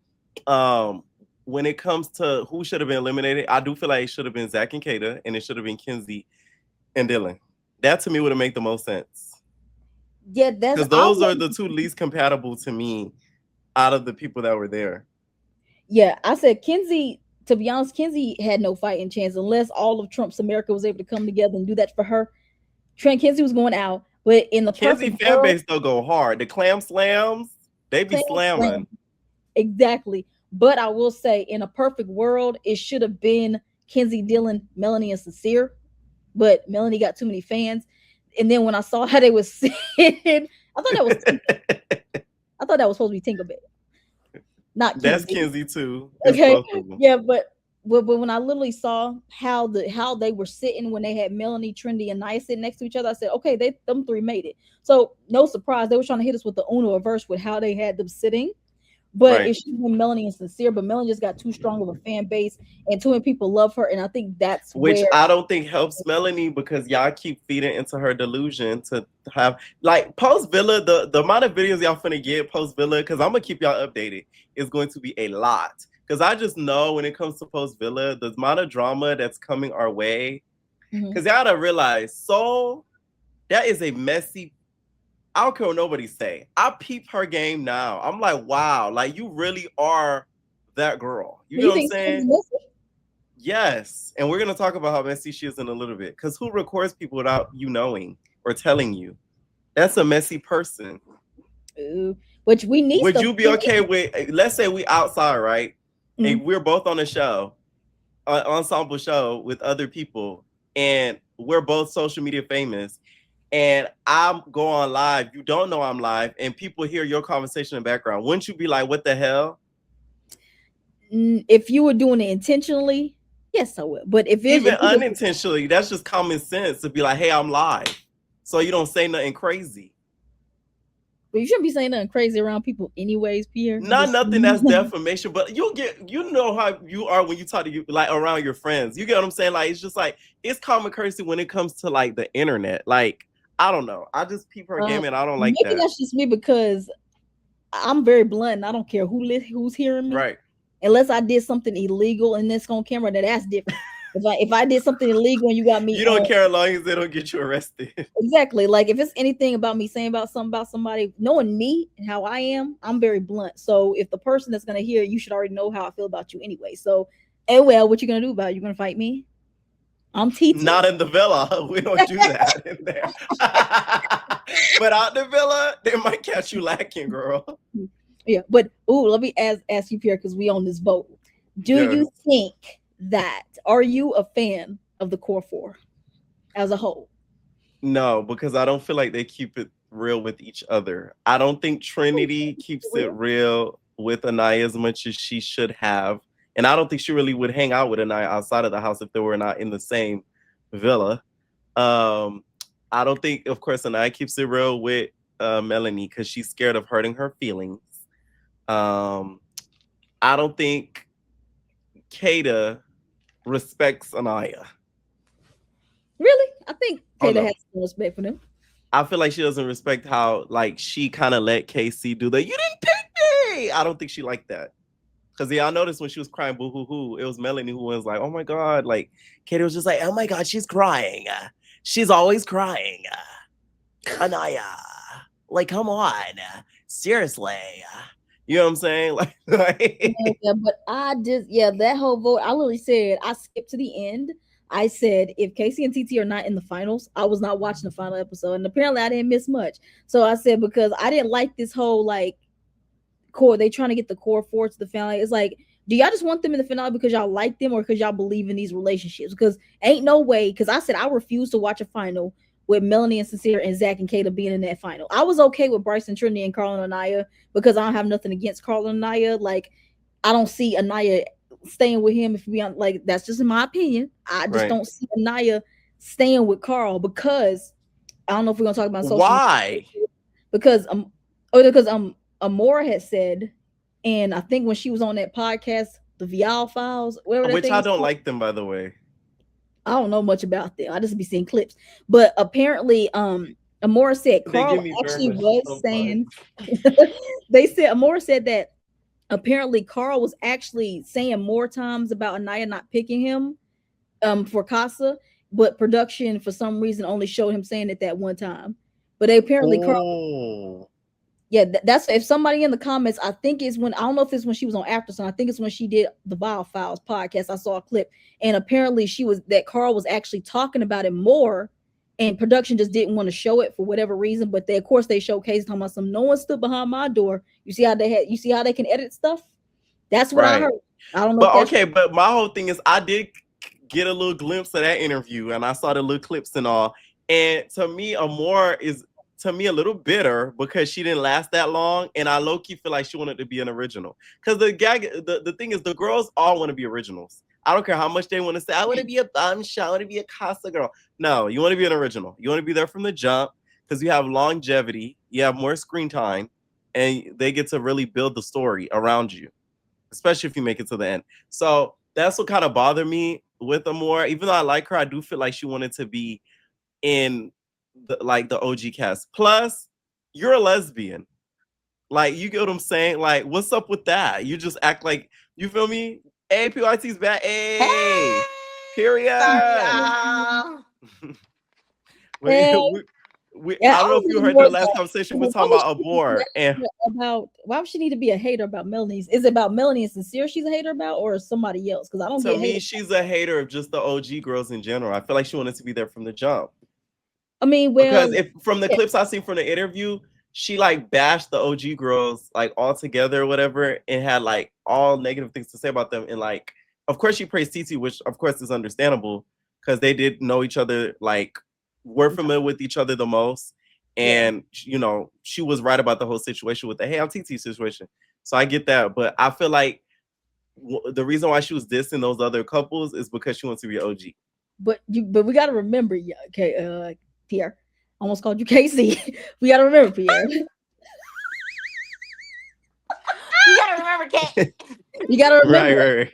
when it comes to who should have been eliminated, I do feel like it should have been Zach and Kata, and it should have been Kenzie and Dylan. That to me would have made the most sense. Yeah, that's because those are the 2 least compatible to me out of the people that were there. Yeah, I said Kenzie. To be honest, Kenzie had no fighting chance unless all of Trump's America was able to come together and do that for her. Kenzie was going out, but in the Kenzie fan base still go hard. The clam slams, they be slamming. Exactly. But I will say, in a perfect world, it should have been Kenzie, Dylan, Melanie, and Sincere. But Melanie got too many fans. And then when I saw how they was sitting, I thought that was supposed to be Tinkerbell. Not Kenzie. That's Kenzie too. Okay. Yeah, but when I literally saw how they were sitting when they had Melanie, Trinity, and Nia sitting next to each other, I said, okay, them 3 made it. So no surprise, they were trying to hit us with the Uno reverse with how they had them sitting. But it should have been Melanie and Sincere, but Melanie just got too strong of a fan base, and too many people love her, and I think that's which I don't think helps Melanie, because y'all keep feeding into her delusion to have like post Villa. The amount of videos y'all finna get post Villa, because I'm gonna keep y'all updated, is going to be a lot. Because I just know when it comes to post Villa, the amount of drama that's coming our way. Because y'all gotta realize, so that is a messy. I don't care what nobody say. I peep her game now. I'm like, wow, like you really are that girl. You know what I'm saying? Yes. And we're gonna talk about how messy she is in a little bit. Because who records people without you knowing or telling you? That's a messy person. Which we need. Would you be okay with? Let's say we outside, right? And we're both on a show, an ensemble show with other people, and we're both social media famous. And I go on live, you don't know I'm live, and people hear your conversation in the background. Wouldn't you be like, what the hell? If you were doing it intentionally, yes, I would. But if even unintentionally, that's just common sense to be like, hey, I'm live. So you don't say nothing crazy. But you shouldn't be saying nothing crazy around people anyways, Pierre. Nothing that's defamation, but you know how you are when you talk to you like around your friends. You get what I'm saying? Like, it's just like, it's common courtesy when it comes to like the internet. Like, I don't know. I just peep her game and I don't like that. Maybe that's just me, because I'm very blunt and I don't care who's hearing me. Right. Unless I did something illegal and it's on camera, that's different. If I did something illegal and you got me, you don't care as long as they don't get you arrested. Exactly. Like if it's anything about me saying about somebody, knowing me and how I am, I'm very blunt. So if the person that's gonna hear, you should already know how I feel about you anyway. So, what you gonna do about it? You gonna fight me? I'm TT. Not in the villa. We don't do that in there. But out the villa, they might catch you lacking, girl. Yeah, but let me ask you, Pierre, because we on this vote. Do you think that, are you a fan of the core 4 as a whole? No, because I don't feel like they keep it real with each other. I don't think Trinity keeps it real with Anaya as much as she should have. And I don't think she really would hang out with Anaya outside of the house if they were not in the same villa. Um, I don't think, of course, Anaya keeps it real with Melanie because she's scared of hurting her feelings. Um, I don't think Kata respects Anaya. Really? I think Oh Kata no. has some respect for them. I feel like she doesn't respect how like she kind of let Casey do the "you didn't pick me." I don't think she liked that. Cause yeah, I noticed when she was crying, boo hoo hoo, it was Melanie who was like, "Oh my god!" Like Katie was just like, "Oh my god, she's crying. She's always crying." Anaya, like, come on, seriously. You know what I'm saying? Yeah, but that whole vote, I literally said I skipped to the end. I said if Casey and TT are not in the finals, I was not watching the final episode, and apparently I didn't miss much. So I said because I didn't like this whole like core. They trying to get the core four to the finale. It's like, do y'all just want them in the finale because y'all like them or because y'all believe in these relationships? Because ain't no way. Because I said I refuse to watch a final with Melanie and Sincere and Zach and Kata being in that final. I was okay with Bryce and Trinity and Carl and Anaya because I don't have nothing against Carl and Anaya. Like, I don't see Anaya staying with him if we like that's just in my opinion. I just Right. don't see Anaya staying with Carl because I don't know if we're gonna talk about social Why? media because Amora had said, and I think when she was on that podcast, the Vial Files, whatever that Which thing I is don't called, like them, by the way. I don't know much about them. I just be seeing clips. But apparently, Amora said They Carl give me very actually much was Trump vibes. saying they said Amora said that apparently Carl was actually saying more times about Anaya not picking him for Casa, but production for some reason only showed him saying it that one time. But they apparently Carl Oh, yeah, that's if somebody in the comments, I think it's when I don't know if it's when she was on Aftersun. I think it's when she did the Vile Files podcast. I saw a clip, and apparently she was that Carl was actually talking about it more, and production just didn't want to show it for whatever reason. But they, of course, they showcased talking about some. No one stood behind my door. You see how they had. You see how they can edit stuff. That's what I right. heard. I don't know if But that's okay, but my whole thing is I did get a little glimpse of that interview and I saw the little clips and all. And to me, Amore is to me a little bitter because she didn't last that long. And I low-key feel like she wanted to be an original. Because the thing is the girls all want to be originals. I don't care how much they want to say, I want to be a bombshell, I want to be a Casa girl. No, you want to be an original. You want to be there from the jump because you have longevity, you have more screen time, and they get to really build the story around you, especially if you make it to the end. So that's what kind of bothered me with Amore. Even though I like her, I do feel like she wanted to be in the OG cast. Plus, you're a lesbian. Like, you get what I'm saying? Like, what's up with that? You just act like, you feel me? Hey, PYT's back. Hey, Sorry, period. y'all. we, hey. we, Yeah, I I don't know if don't you need heard more the of last that. conversation. We're Why talking would about she be Abor. And about why would she need to be a hater about Melanie's? Is it about Melanie and Sincere she's a hater about, or somebody else? Because I don't to get me, hated. she's a hater of just the OG girls in general. I feel like she wanted to be there from the jump. I mean, Because well, if from the yeah, clips I seen from the interview, she like bashed the OG girls like all together or whatever, and had like all negative things to say about them. And like, of course, she praised Titi, which of course is understandable because they did know each other, like were familiar with each other the most. yeah. And you know, she was right about the whole situation with the Hey I'm Titi situation. So I get that, but I feel like the reason why she was dissing those other couples is because she wants to be OG. But we got to remember, yeah, okay, Pierre, I almost called you Casey. We got to remember, Pierre. You gotta remember, Kate. You got to Right, remember, right,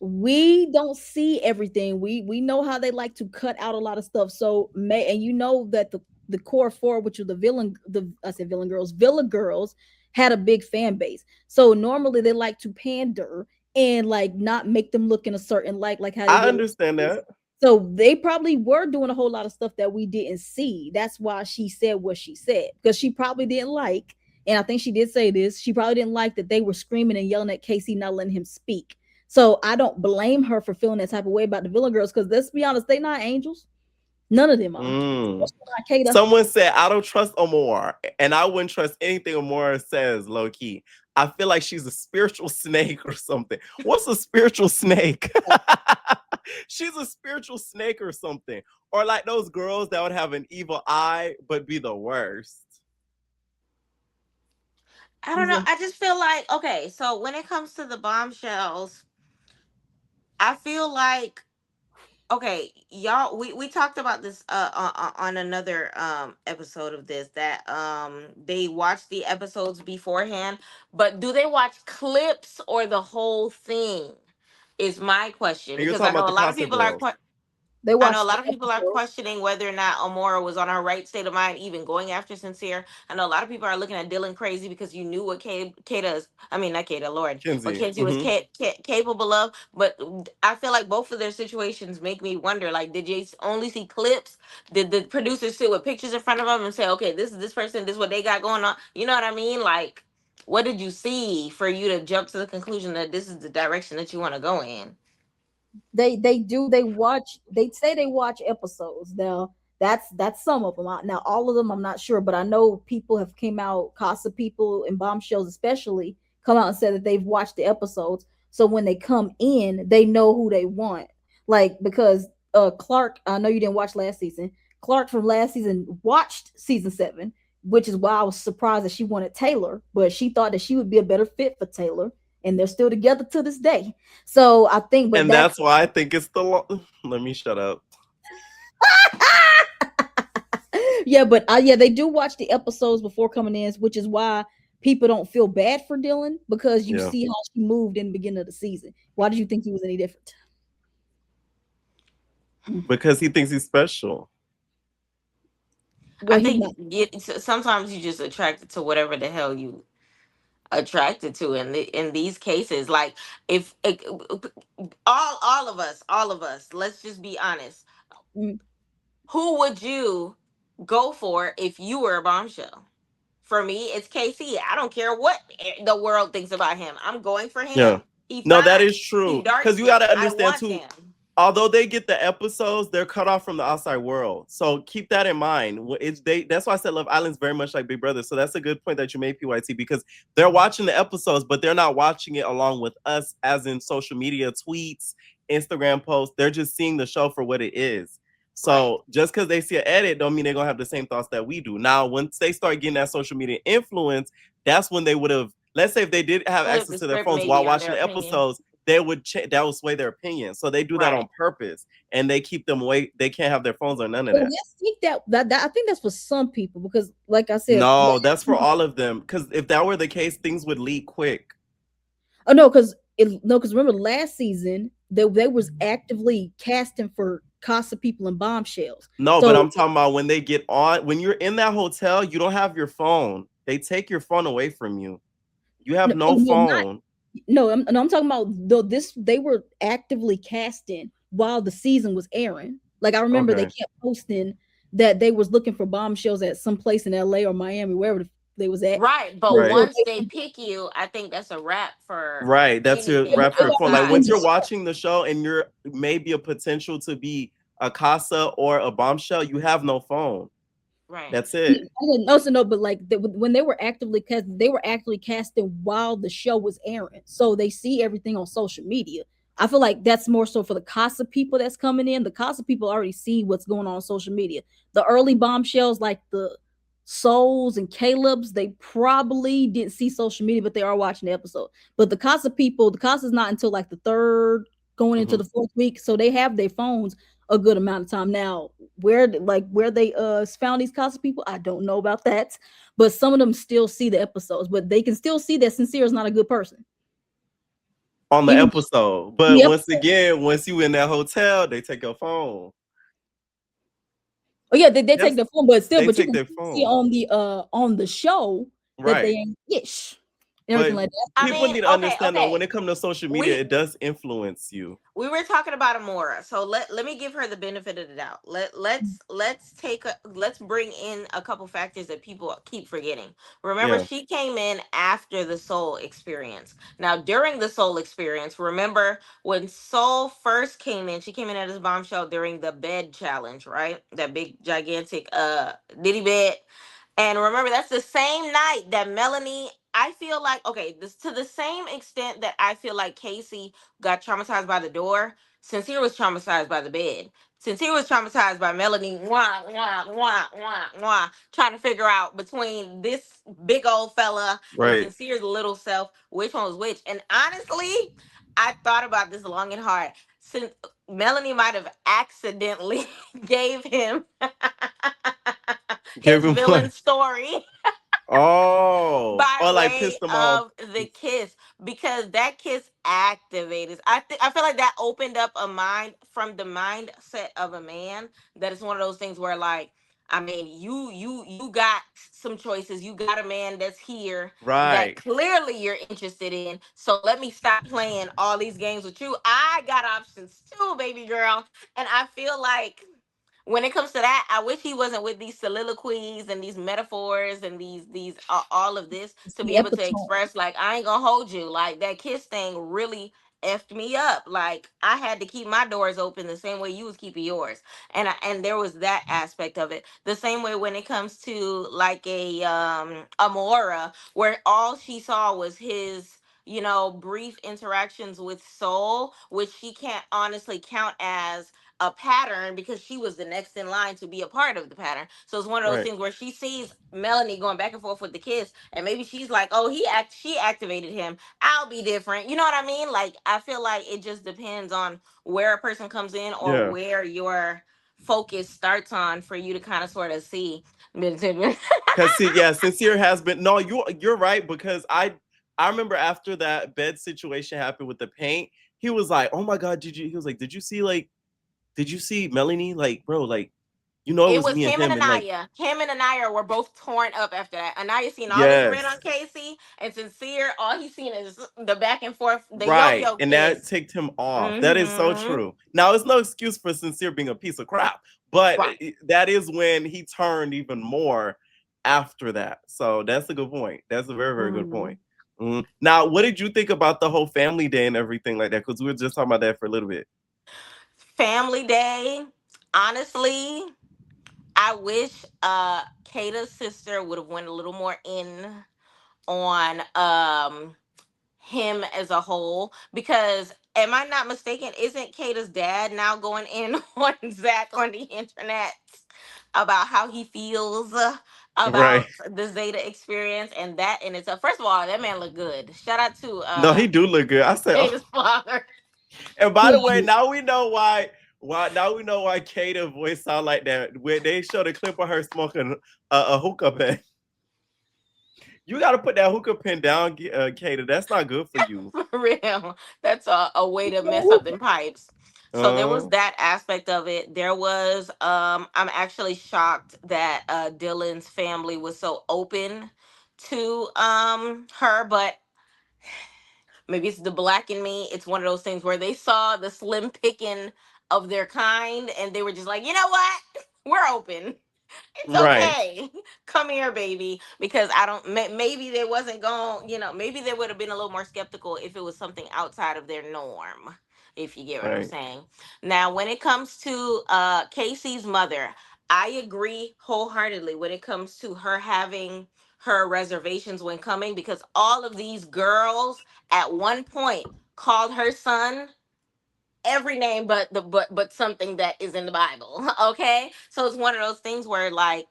we don't see everything. We know how they like to cut out a lot of stuff. So and you know that the core four, which are I said villain girls, villa girls, had a big fan base. So normally they like to pander and like not make them look in a certain light, like how they I did. understand that. So they probably were doing a whole lot of stuff that we didn't see. That's why she said what she said, because she probably didn't like, and I think she did say this, she probably didn't like that they were screaming and yelling at Casey, not letting him speak. So I don't blame her for feeling that type of way about the villain girls, because let's be honest, they not angels. None of them are. Mm. Especially not Kata. Someone said, I don't trust Amore, and I wouldn't trust anything Amore says, low key. I feel like she's a spiritual snake or something. What's a spiritual snake? She's a spiritual snake or something. Or like those girls that would have an evil eye, but be the worst. I don't know. I just feel like, okay, so when it comes to the bombshells, I feel like, okay, y'all, we talked about this on another episode of this, that they watch the episodes beforehand, but do they watch clips or the whole thing? Is my question, And you're because I talking about know a the lot of Casa people are Girls. They I know a watched the lot of people are episode. questioning whether or not Amora was on her right state of mind, even going after Sincere. I know a lot of people are looking at Dylan crazy because you knew what Kata, I mean, not Kata, Lord, what Kenzie. Kenzie was capable of. But I feel like both of their situations make me wonder, like, did you only see clips? Did the producers sit with pictures in front of them and say, okay, this is this person, this is what they got going on? You know what I mean? Like, what did you see for you to jump to the conclusion that this is the direction that you want to go in? They watch, they say they watch episodes. Now that's some of them. Now all of them I'm not sure, but I know people have came out, Casa people and Bombshells especially, come out and said that they've watched the episodes, so when they come in they know who they want. Like, because Clark, I know you didn't watch last season. Clark from last season watched season 7, which is why I was surprised that she wanted Taylor, but she thought that she would be a better fit for Taylor, and they're still together to this day. So I think, but And that's that's why I think it's the let me shut up. yeah, but yeah, they do watch the episodes before coming in, which is why people don't feel bad for Dylan, because you Yeah. see how she moved in the beginning of the season. Why did you think he was any different? Because he thinks he's special. Well, I he's think not. sometimes you just attracted to whatever the hell you attracted to in these cases. Like, if all of us, let's just be honest, Mm, who would you go for if you were a Bombshell? For me, it's KC. I don't care what the world thinks about him, I'm going for Yeah. him. He No, that fine, is he true. dark Because you skinned, got to I understand want too, him. although they get the episodes, they're cut off from the outside world. So keep that in mind. It's they. That's why I said Love Island's very much like Big Brother. So that's a good point that you made, PYT, because they're watching the episodes, but they're not watching it along with us, as in social media tweets, Instagram posts. They're just seeing the show for what it is. Right. So just because they see an edit, don't mean they're gonna have the same thoughts that we do. Now, once they start getting that social media influence, that's when they would have. Let's say if they did have Flip access the to their script phones while maybe on watching their the opinion. episodes, they would that would sway their opinion. So they do that Right. on purpose, and they keep them away. They can't have their phones or none of well, that. let's think that I think that's for some people, because, like I said, No, that's for all of them. Because if that were the case, things would leak quick. oh no, because remember last season they was actively casting for Casa people and Bombshells. No, but So I'm talking about when they get on. When you're in that hotel, you don't have your phone. They take your phone away from you. You have no, no no, not phone. no, I'm talking about though this they were actively casting while the season was airing. Like, I remember they Okay. kept posting that they was looking for Bombshells at some place in LA or Miami, wherever they was at. Right. But Right. So once they pick you, I think that's a wrap for Right. That's your anything rep for phone. Like outside. once you're watching the show and you're maybe a potential to be a casa or a bombshell, you have no phone. Right. That's it. also no, but like when they were actively cast, they were actually casting while the show was airing, so they see everything on social media. I feel like that's more so for the Casa people that's coming in. The Casa people already see what's going on social media. The early Bombshells, like the Souls and Caleb's, they probably didn't see social media, but they are watching the episode. But the Casa people, the Casa's not until like the third, going into Mhm. the fourth week, so they have their phones a good amount of time now. Where they found these Casa people, I don't know about that, but some of them still see the episodes, but they can still see that Sincere is not a good person. On the Even episode. But the once again, once you in that hotel, they take your phone. Oh yeah, they take Yes, their phone, but still, they but you take can their still see phone. on the show that they Right. ain't ish and everything But like that. I people mean, need to okay, understand though, when okay. it comes to social media, We it does influence you. we were talking about Amora, so let me give her the benefit of the doubt. Let's bring in a couple factors that people keep forgetting. Remember, Yeah. she came in after the Soul experience. Now, during the Soul experience, remember when Soul first came in, she came in as a bombshell during the bed challenge, right? That big gigantic nitty bed. And remember, that's the same night that Melanie, I feel like, okay, this to the same extent that I feel like Casey got traumatized by the door, Sincere was traumatized by the bed. Sincere was traumatized by Melanie, trying to figure out between this big old fella and Right. Sincere's little self, which one was which. And honestly, I thought about this long and hard. since Melanie might have accidentally gave him Give his him villain what? story Oh, by or like way pissed him off. of the kiss, because that kiss activated. I feel like that opened up a mind from the mindset of a man, that it's one of those things where, like, I mean, you got some choices. You got a man that's here that Right. clearly you're interested in. So let me stop playing all these games with you. I got options too, baby girl. And I feel like when it comes to that, I wish he wasn't with these soliloquies and these metaphors and these all of this, It's to the be able to epitome. express, like, I ain't gonna hold you. Like, that kiss thing really effed me up. Like, I had to keep my doors open the same way you was keeping yours. And there was that aspect of it. The same way when it comes to like a Amora, where all she saw was his, brief interactions with Soul, which she can't honestly count as a pattern, because she was the next in line to be a part of the pattern. So it's one of those Right. things where she sees Melanie going back and forth with the kids, and maybe she's like, "Oh, she activated him. I'll be different." You know what I mean? Like, I feel like it just depends on where a person comes in, or Yeah. where your focus starts on, for you to kind of sort of see. Cause see, yeah, Sincere has been no, you're right, because I remember after that bed situation happened with the paint, he was like, "Oh my god, did you?" He was like, did you see Melanie? Like, bro, like, it It was was me and him and him, and like, Anaya. Him and Anaya were both torn up after that. Anaya seen all this red yes, on Casey, and Sincere, all he seen is the back and forth, the right, yo-yo and that kiss. ticked him off. That is so Mm-hmm. true. Now, it's no excuse for Sincere being a piece of crap, but Right. that is when he turned even more after that. So that's a good point. That's a very, very good Mm-hmm. point. Now, what did you think about the whole family day and everything like that? Because we were just talking about that for a little bit. Family Day. Honestly, I wish Kata's sister would have went a little more in on him as a whole, because, am I not mistaken, isn't Kata's dad now going in on Zach on the internet about how he feels Right. about the Zeta experience? And that in itself, first of all, that man looked good. Shout out to No, he do look good. I said, oh. Kata's father. And by the way, Yeah, now we know why now we know why Kata voice sound like that. When they showed a clip of her smoking a hookah pen, you got to put that hookah pen down, Kata. That's not good for you. For real. That's a way to mess no, up them pipes. So there was Uh, that aspect of it. There was I'm actually shocked that Dylan's family was so open to her, but maybe it's the black in me. It's one of those things where they saw the slim picking of their kind, and they were just like, "You know what? We're open. It's right, okay. Come here, baby." Because I don't, maybe they wasn't going, maybe they would have been a little more skeptical if it was something outside of their norm, if you get what I'm right. saying. Now, when it comes to Casey's mother, I agree wholeheartedly when it comes to her having her reservations when coming, because all of these girls at one point called her son every name but but something that is in the Bible. Okay, so it's one of those things where, like,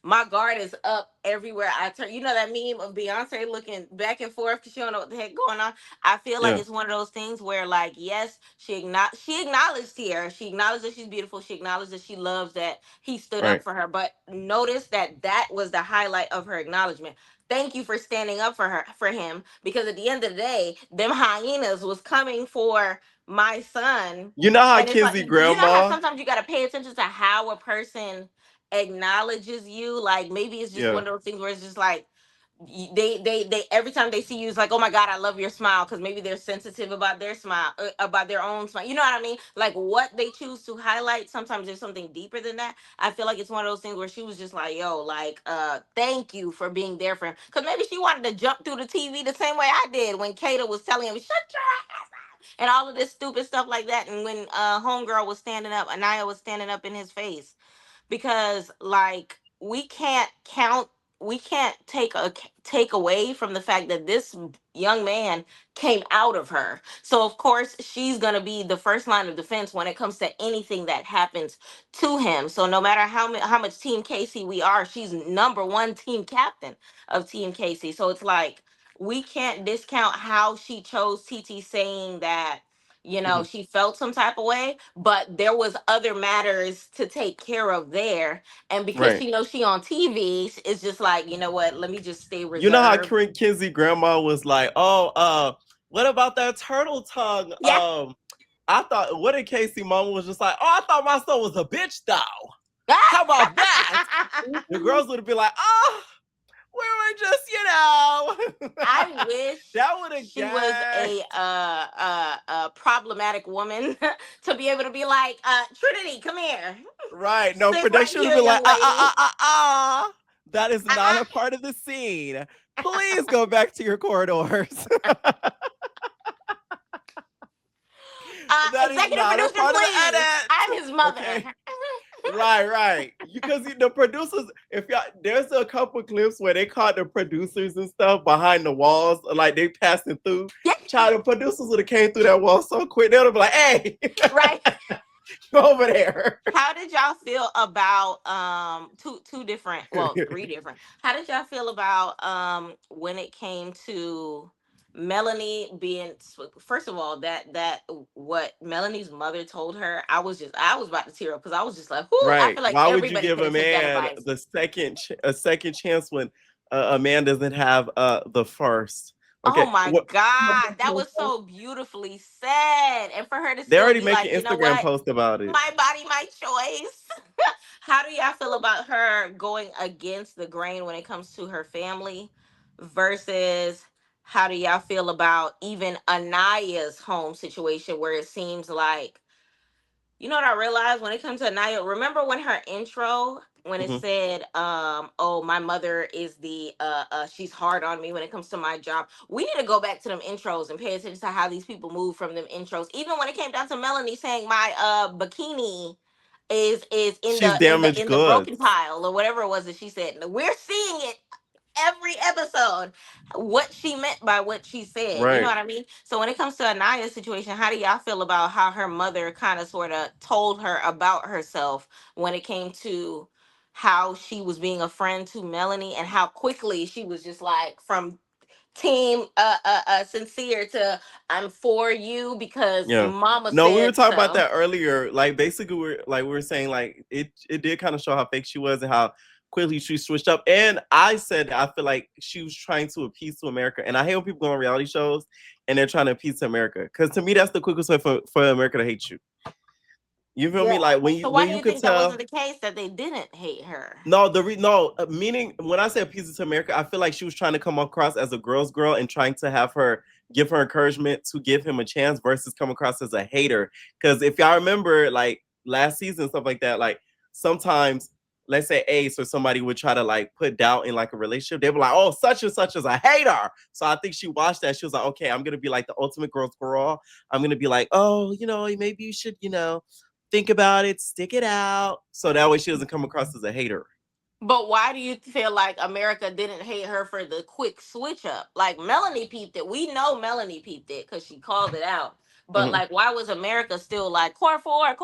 my guard is up everywhere I turn. You know that meme of Beyonce looking back and forth because she don't know what the heck going on. I feel like Yeah, it's one of those things where, like, yes, she acknowledged Tierra. She acknowledged that she's beautiful. She acknowledged that she loves that he stood up right. for her. But notice that that was the highlight of her acknowledgement. Thank you for standing up for him, because at the end of the day, them hyenas was coming for my son. You know how And it's like, Kizzy you know how grandma? sometimes you got to pay attention to how a person acknowledges you. Like, maybe it's just Yeah, one of those things where it's just like, they every time they see you, it's like, "Oh my god, I love your smile," because maybe they're sensitive about their smile, about their own smile. You know what I mean? Like, what they choose to highlight, sometimes there's something deeper than that. I feel like it's one of those things where she was just like, "Yo, like, thank you for being there for him," because maybe she wanted to jump through the TV the same way I did when Kata was telling him, "Shut your ass up," and all of this stupid stuff like that. And when homegirl was standing up, Anaya was standing up in his face, because, like, we can't take away from the fact that this young man came out of her. So of course she's going to be the first line of defense when it comes to anything that happens to him. So no matter how much Team Casey we are, she's number one team captain of Team Casey. So it's like, we can't discount how she chose TT saying that you know, she felt some type of way, but there was other matters to take care of there. And because Right. she knows she on TV, it's just like, you know what, let me just stay You know how reserved. Kinsey grandma was like, oh, what about that turtle tongue? Yeah. I thought, what did Casey mama was just like, oh, I thought my son was a bitch though. How about that? The girls would be like, oh, we were just, I wish that would have she was a problematic woman to be able to be like, Trinity, come here. right. No, Sit right production would here, be like, young lady. that is not a part of the scene. Please go back to your corridors. That is Executive not a producer, part of the please. edit. I'm his mother. Okay. Right. Because the producers, if y'all, there's a couple clips where they caught the producers and stuff behind the walls, like they passing through. Yeah. Child, the producers would have came through that wall so quick, they would have been like, hey, Right. go over there. How did y'all feel about two different, well, three different. How did y'all feel about when it came to Melanie being, first of all, that what Melanie's mother told her, I was about to tear up because I was just like, whoo, I Right. feel like Why would you everybody give could a have took that man advice. a second chance when a man doesn't have the first? Oh Okay. my God, that was so beautifully said. And for her to They still already be make like, an you know Instagram what? post about it. My body, my choice. How do y'all feel about her going against the grain when it comes to her family versus how do y'all feel about even Anaya's home situation where it seems like, you know what I realized when it comes to Anaya? Remember when her intro, when it Mhm. said, oh, my mother is the she's hard on me when it comes to my job. We need to go back to them intros and pay attention to how these people move from them intros. Even when it came down to Melanie saying my bikini is in She's the damaged broken goods. pile or whatever it was that she said. We're seeing it every episode what she meant by what she said. You know Right. what I mean? So when it comes to Anaya's situation, how do y'all feel about how her mother kind of sort of told her about herself when it came to how she was being a friend to Melanie and how quickly she was just like from team sincere to I'm for you because Yeah. mama No, we were said talking about so. that earlier. Like basically we were saying like it did kind of show how fake she was and how quickly she switched up. And I said I feel like she was trying to appease to America. And I hate when people go on reality shows and they're trying to appease to America. Because to me that's the quickest way for America to hate you. You feel Yeah. me? Like So why when do you you could think that wasn't tell. the case that they didn't hate her? No, meaning when I say appeasing to America, I feel like she was trying to come across as a girl's girl and trying to have her give her encouragement to give him a chance versus come across as a hater. Because if y'all remember, like last season, stuff like that, like sometimes, let's say Ace or somebody would try to like put doubt in like a relationship. They were like, oh, such and such is a hater. So I think she watched that. She was like, okay, I'm gonna be like the ultimate girl's girl. I'm gonna be like, oh, maybe you should, think about it, stick it out. So that way she doesn't come across as a hater. But why do you feel like America didn't hate her for the quick switch up? Like Melanie peeped it. We know Melanie peeped it because she called it out. But Mhm. like, why was America still like core four?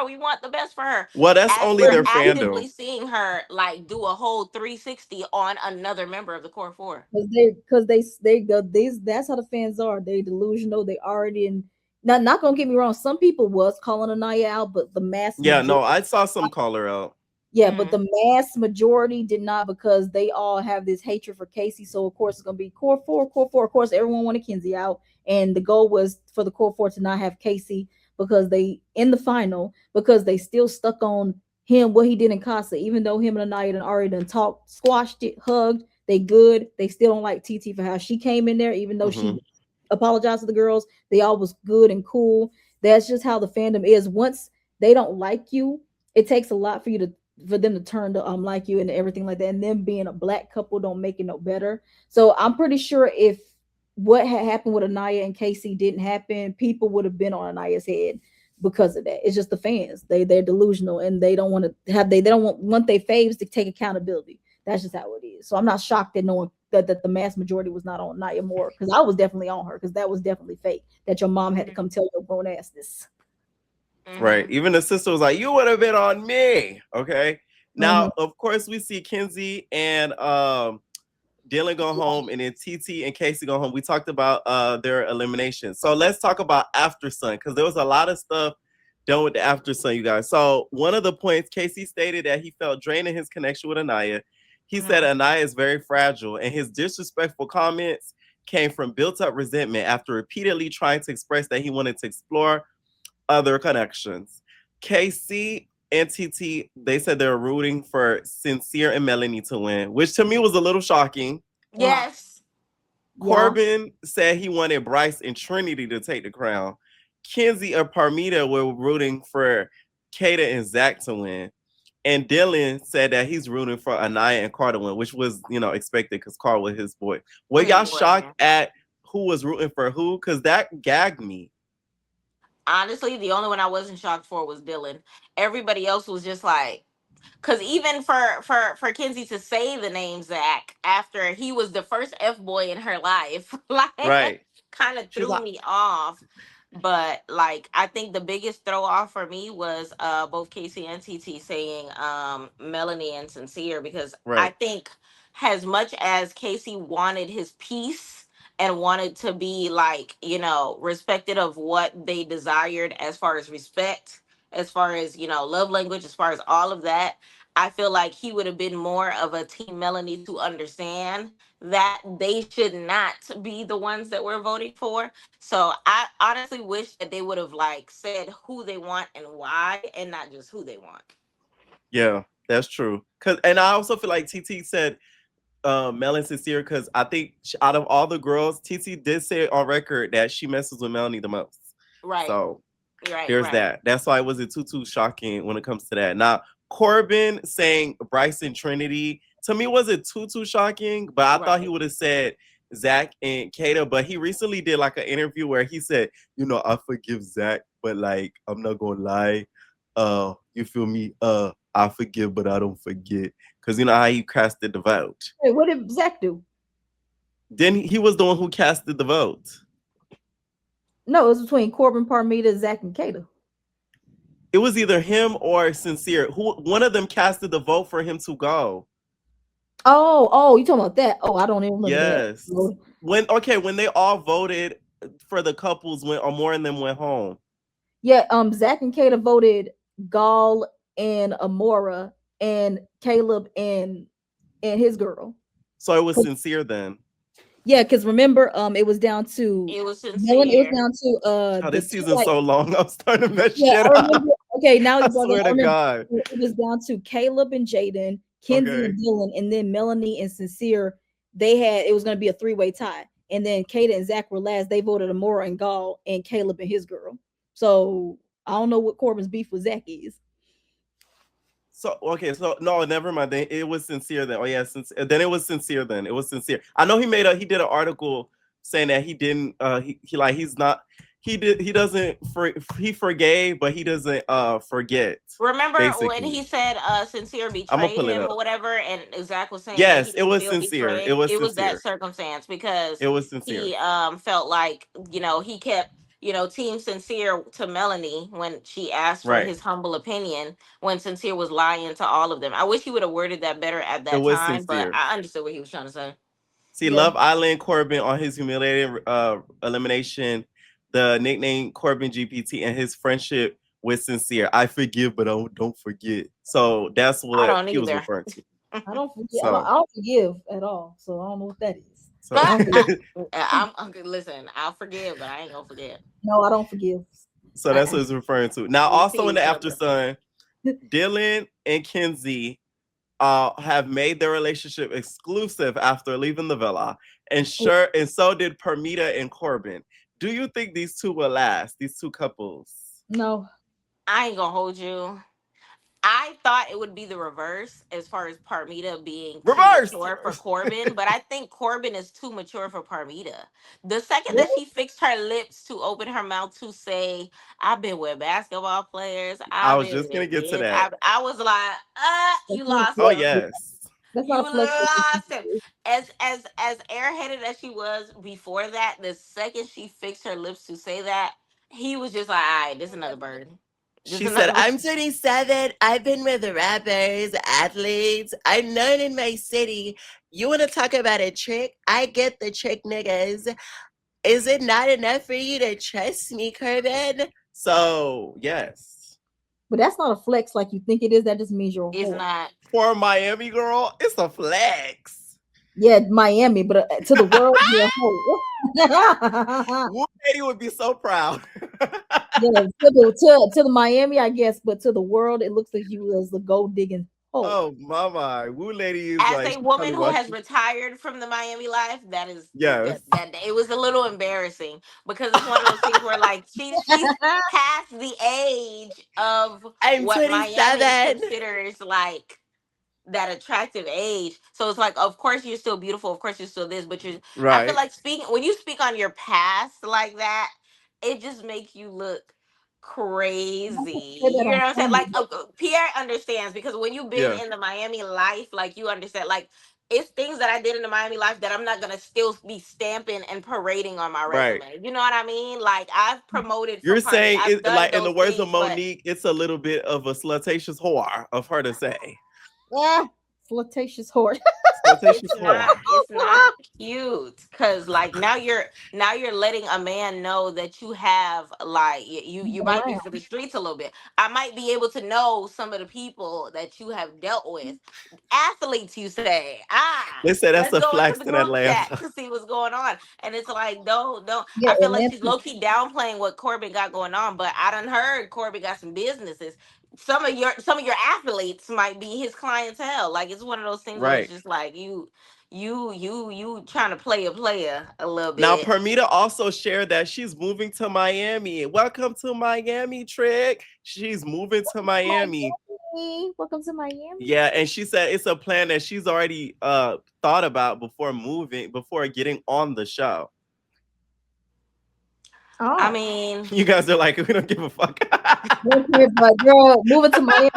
We want the best for her. Well, that's As only we're their actively fandom. seeing her like do a whole 360 on another member of the core four. Because they go these that's how the fans are. They delusional. They already in. Now, not gonna get me wrong. Some people was calling Anaya out, but the mass Yeah, no, majority, I saw some call her out. yeah, but Mm. the mass majority did not because they all have this hatred for Casey. So of course it's gonna be core four, core four. Of course, everyone wanted Kinsey out, and the goal was for the core four to not have Casey because they in the final because they still stuck on him what he did in Casa, even though him and Anaya done already done talked, squashed it, hugged. They good. They still don't like TT for how she came in there, even though Hmm. she apologized to the girls. They all was good and cool. That's just how the fandom is. Once they don't like you, it takes a lot for them to turn to like you and everything like that. And them being a black couple don't make it no better. So I'm pretty sure if what had happened with Anaya and Casey didn't happen, people would have been on Anaya's head because of that. It's just the fans. They're delusional and they don't want to have they don't want their faves to take accountability. That's just how it is. So I'm not shocked that no one that the mass majority was not on Naya more because I was definitely on her because that was definitely fake. That your mom had to come tell your grown ass this. Right. Mm-hmm. Even the sister was like, you would have been on me. Okay. Mm-hmm. Now, of course, we see Kinsey and Dylan go home, and then TT and Casey go home. We talked about their elimination. So let's talk about After Sun, because there was a lot of stuff done with the After Sun, you guys. So one of the points, Casey stated that he felt drained in his connection with Anaya. He said Mhm. Anaya is very fragile, and his disrespectful comments came from built up resentment after repeatedly trying to express that he wanted to explore other connections. KC and TT, they said they're rooting for Sincere and Melanie to win, which to me was a little shocking. Wow. Yes. Yeah. Corbin said he wanted Bryce and Trinity to take the crown. Kenzie and Parmita were rooting for Kata and Zach to win. And Dylan said that he's rooting for Anaya and Carter to win, which was, expected because Carl was his boy. Were y'all shocked Yeah. at who was rooting for who? Because that gagged me. Honestly, the only one I wasn't shocked for was Dylan. Everybody else was just like, because even for Kenzie to say the name Zach after he was the first F boy in her life, like Right. kind of She's threw like, me off. But like I think the biggest throw off for me was both Casey and TT saying Melanie and Sincere, because I right, think as much as Casey wanted his peace and wanted to be like, respected of what they desired as far as respect, as far as, love language, as far as all of that, I feel like he would have been more of a team Melanie to understand that they should not be the ones that we're voting for. So I honestly wish that they would have like said who they want and why, and not just who they want. yeah, that's true. And I also feel like TT said Mel and Sincere because I think out of all the girls, TT did say on record that she messes with Melanie the most. Right, So right, there's right, that. That's why it wasn't too shocking when it comes to that. Now Corbin saying Bryce and Trinity to me wasn't too shocking, but I thought he right. would have said Zach and Kata. But he recently did like an interview where he said, I forgive Zach, but like I'm not gonna lie. You feel me? I forgive, but I don't forget. Cause you know how he casted the vote. Hey, what did Zach do? Then he was the one who casted the vote. No, it was between Corbin, Parmita, Zach, and Kata. It was either him or Sincere. Who one of them casted the vote for him to go. Oh, you talking about that? Oh, I don't even remember that. Yes. When they all voted for the couples when or more of them went home. Yeah, Zach and Kata voted Gall and Amora and Caleb and his girl. So it was Sincere then. Yeah, because remember, it was down to It was Melon. It was sincere. down to Oh, the this two season's like so long. I'm starting to mess yeah, shit I up. remember. Okay, now you I brought it. swear I to remember God. it was down to Caleb and Jaden, Kenzie Okay. and Dylan, and then Melanie and Sincere. They had it was going to be a three-way tie, and then Kata and Zach were last. They voted Amora and Gall and Caleb and his girl. So I don't know what Corbin's beef with Zach is. So okay, so no, never mind. Then it was Sincere then. Oh yeah, then it was Sincere then. It was Sincere. I know he did an article saying that he didn't he like he's not he doesn't he forgave but he doesn't forget Remember when basically. he said Sincere I'm gonna betrayed pull it him up. or whatever, and Zach was saying that he Yes, it didn't was feel sincere. It betrayed? was It was that sincere. circumstance because It was sincere. he felt like, he kept, team Sincere to Melanie when she asked for Right. his humble opinion, when Sincere was lying to all of them. I wish he would have worded that better at It that was time, but sincere. I understood what he was trying to say. See, Yeah. Love Island Corbin on his humiliating elimination, the nickname Corbin GPT, and his friendship with Sincere. I forgive, but don't forget. So that's I what don't he was either. referring to. I don't forget. I So, don't forgive at all. So I don't know what that is. so I don't forgive. I'm listen. I'll forgive, but I ain't gonna forget. No, I don't forgive. so that's what he's referring to. Now, We see also in the each After other. Sun, Dylan and Kenzie have made their relationship exclusive after leaving the villa, and so did Permita and Corbin. Do you think these two will last? These two couples? No. I ain't gonna hold you. I thought it would be the reverse as far as Parmita being too Reverse. mature for Corbin, but I think Corbin is too mature for Parmita. The second that Really? she fixed her lips to open her mouth to say, I've been with basketball players, I I've was been just gonna with get to this, that. I was like, That's you not a lost Oh flex. him. yes. That's not You a flex. lost him. As airheaded as she was before that, the second she fixed her lips to say that, he was just like, all right, this is another bird. Just She said, another. I'm 27. I've been with rappers, athletes. I'm known in my city. You want to talk about a trick? I get the trick, niggas. Is it not enough for you to trust me, Corbin? So, yes. But that's not a flex like you think it is. That just means you're a It's whore. not. For a Miami girl, it's a flex. Yeah, Miami, but to the world, you're a whore. Wood Lady would be so proud. Yeah, to the Miami, I guess, but to the world, it looks like you as the gold digging hoe. Oh, my. Wood Lady is As like, a she woman probably who has watching. retired from the Miami life, that is Yes. that it was a little embarrassing because it's one of those things where like she's past the age of I'm what Miami 27. considers like that attractive age. So it's like, of course you're still beautiful, of course you're still this, but you're. I feel Right. like speaking when you speak on your past like that, it just makes you look crazy. Say that You know on what I'm saying? camera. Like Pierre understands because when you've been Yeah. in the Miami life, like you understand, like it's things that I did in the Miami life that I'm not gonna still be stamping and parading on my Right. resume. You know what I mean? Like I've promoted for You're parties, saying I've it done like in the those words of things, but Monique, it's a little bit of a slutatious whore of her to say. Ah, flirtatious whore. Slutatious whore. it's not cute because like now you're letting a man know that you have like you might be Around. for the streets a little bit. I might be able to know some of the people that you have dealt with, athletes, you say. They said that's Let's a go into flex the in group chat Atlanta. to see what's going on. And it's like, don't. Yeah, I feel like she's Atlanta. low key downplaying what Corbin got going on, but I done heard Corbin got some businesses. Some of your athletes might be his clientele. Like it's one of those things where it's Right. just like you trying to play a player a little Now, bit. Permita also shared that she's moving to Miami. Welcome to Miami, Trick. She's moving to Miami. Miami. Welcome to Miami. Yeah, and she said it's a plan that she's already thought about before getting on the show. I Oh, mean, You guys are like, we don't give a fuck. okay, but girl, moving to Miami.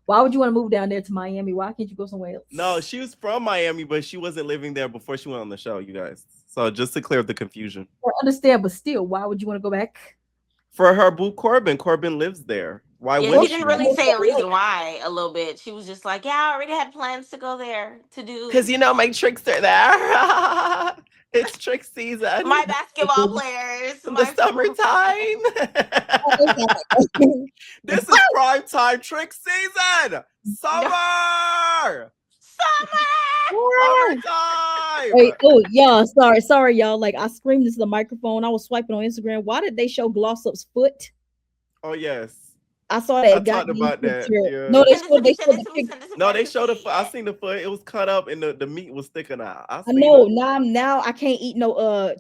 Why would you want to move down there to Miami? Why can't you go somewhere else? No, she was from Miami, but she wasn't living there before she went on the show, you guys. So just to clear up the confusion. I understand, but still, why would you want to go back? For her boo Corbin. Corbin lives there. Why yeah, she wouldn't didn't she? really say a reason why a little bit. She was just like, yeah, I already had plans to go there to Because do you know my tricks are there. It's trick season my basketball players, in the my summertime. This is prime time trick season. Summer. Summertime. Wait, oh yeah, sorry, y'all. Like I screamed into the microphone. I was swiping on Instagram. Why did they show Gloss Up's foot? Oh yes, I saw I that talked goddamn about that. picture. Yeah. No, Send it to me, they send showed it the to me, picture. send it to me. No, I they need to showed the see foot. I it. seen the foot. It was cut up and the meat was sticking out. I I seen know it. now I can't eat no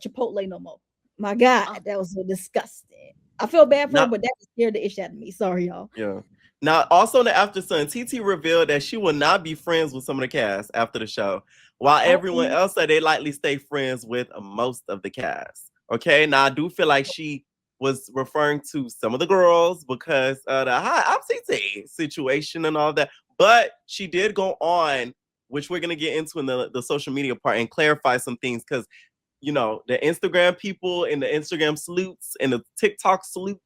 Chipotle no more. My God, Oh, that was so disgusting. I feel bad for her, Not but that scared the ish out of me. Sorry, y'all. yeah. Now, also in the After Sun, TT revealed that she will not be friends with some of the cast after the show, while everyone else said they likely stay friends with most of the cast. Okay, now I do feel like she was referring to some of the girls because of the hi, I'm TT situation and all that. But she did go on, which we're gonna get into in the social media part and clarify some things because you know the Instagram people and the Instagram sleuths and the TikTok sleuths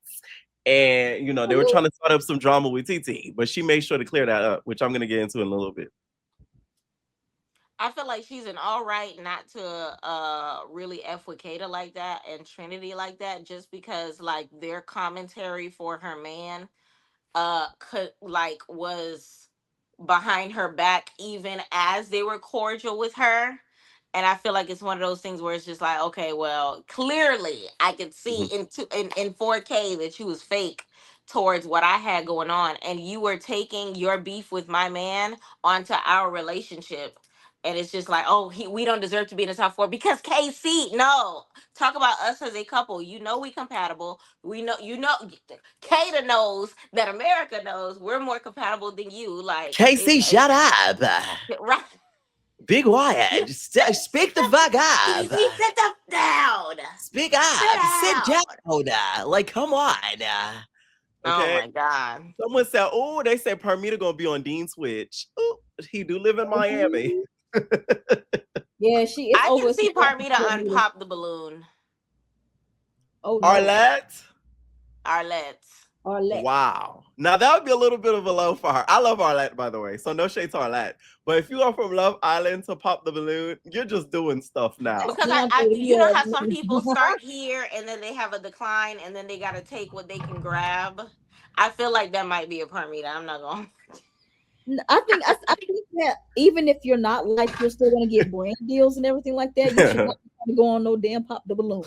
and you know they were trying to start up some drama with TT, but she made sure to clear that up, which I'm gonna get into in a little bit. I feel like she's an all right not to really F with Kata like that and Trinity like that, just because like their commentary for her man could like was behind her back even as they were cordial with her. And I feel like it's one of those things where it's just like, okay, well, clearly I could see Mhm. in 4K that you was fake towards what I had going on, and you were taking your beef with my man onto our relationship. And it's just like, oh, we don't deserve to be in the top four because KC. No, talk about us as a couple. You know we compatible. We know Kata knows that America knows we're more compatible than you. Like it's Casey, shut up. right. Big Wyatt, speak the fuck up. DC, sit the down. Speak Sit up. Sit down. down. Like, come on. Oh Okay. my god. Someone said, oh, they said Permita gonna be on Dean Twitch. Oh, he do live in Miami. Yeah, it's I over. can It's see Parmita over. unpop the balloon. Oh no. Arlette. Arlette. Arlette. Wow. Now that would be a little bit of a low for her. I love Arlette, by the way. So no shade to Arlette. But if you are from Love Island to Pop the Balloon, you're just doing stuff now. Because you know how some people start here and then they have a decline and then they got to take what they can grab. I feel like that might be a Parmita. I'm not going. I think that even if you're not like, you're still gonna get brand deals and everything like that. You should not go on no damn Pop the Balloon.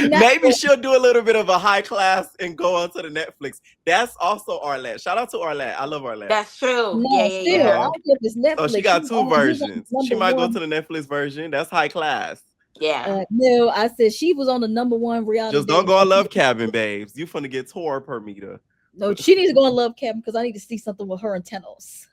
Maybe she'll do a little bit of a high class and go onto the Netflix. That's also Arlette. Shout out to Arlette. I love Arlette. That's true. No, yeah. I don't think it's Netflix. So she got two versions. She might go #1. to the Netflix version. That's high class. Yeah. No, I said she was on the #1 reality. Just don't go on Love Cabin, babes. You finna get tore per meter. No, she needs to go on Love Cabin because I need to see something with her and Tenos.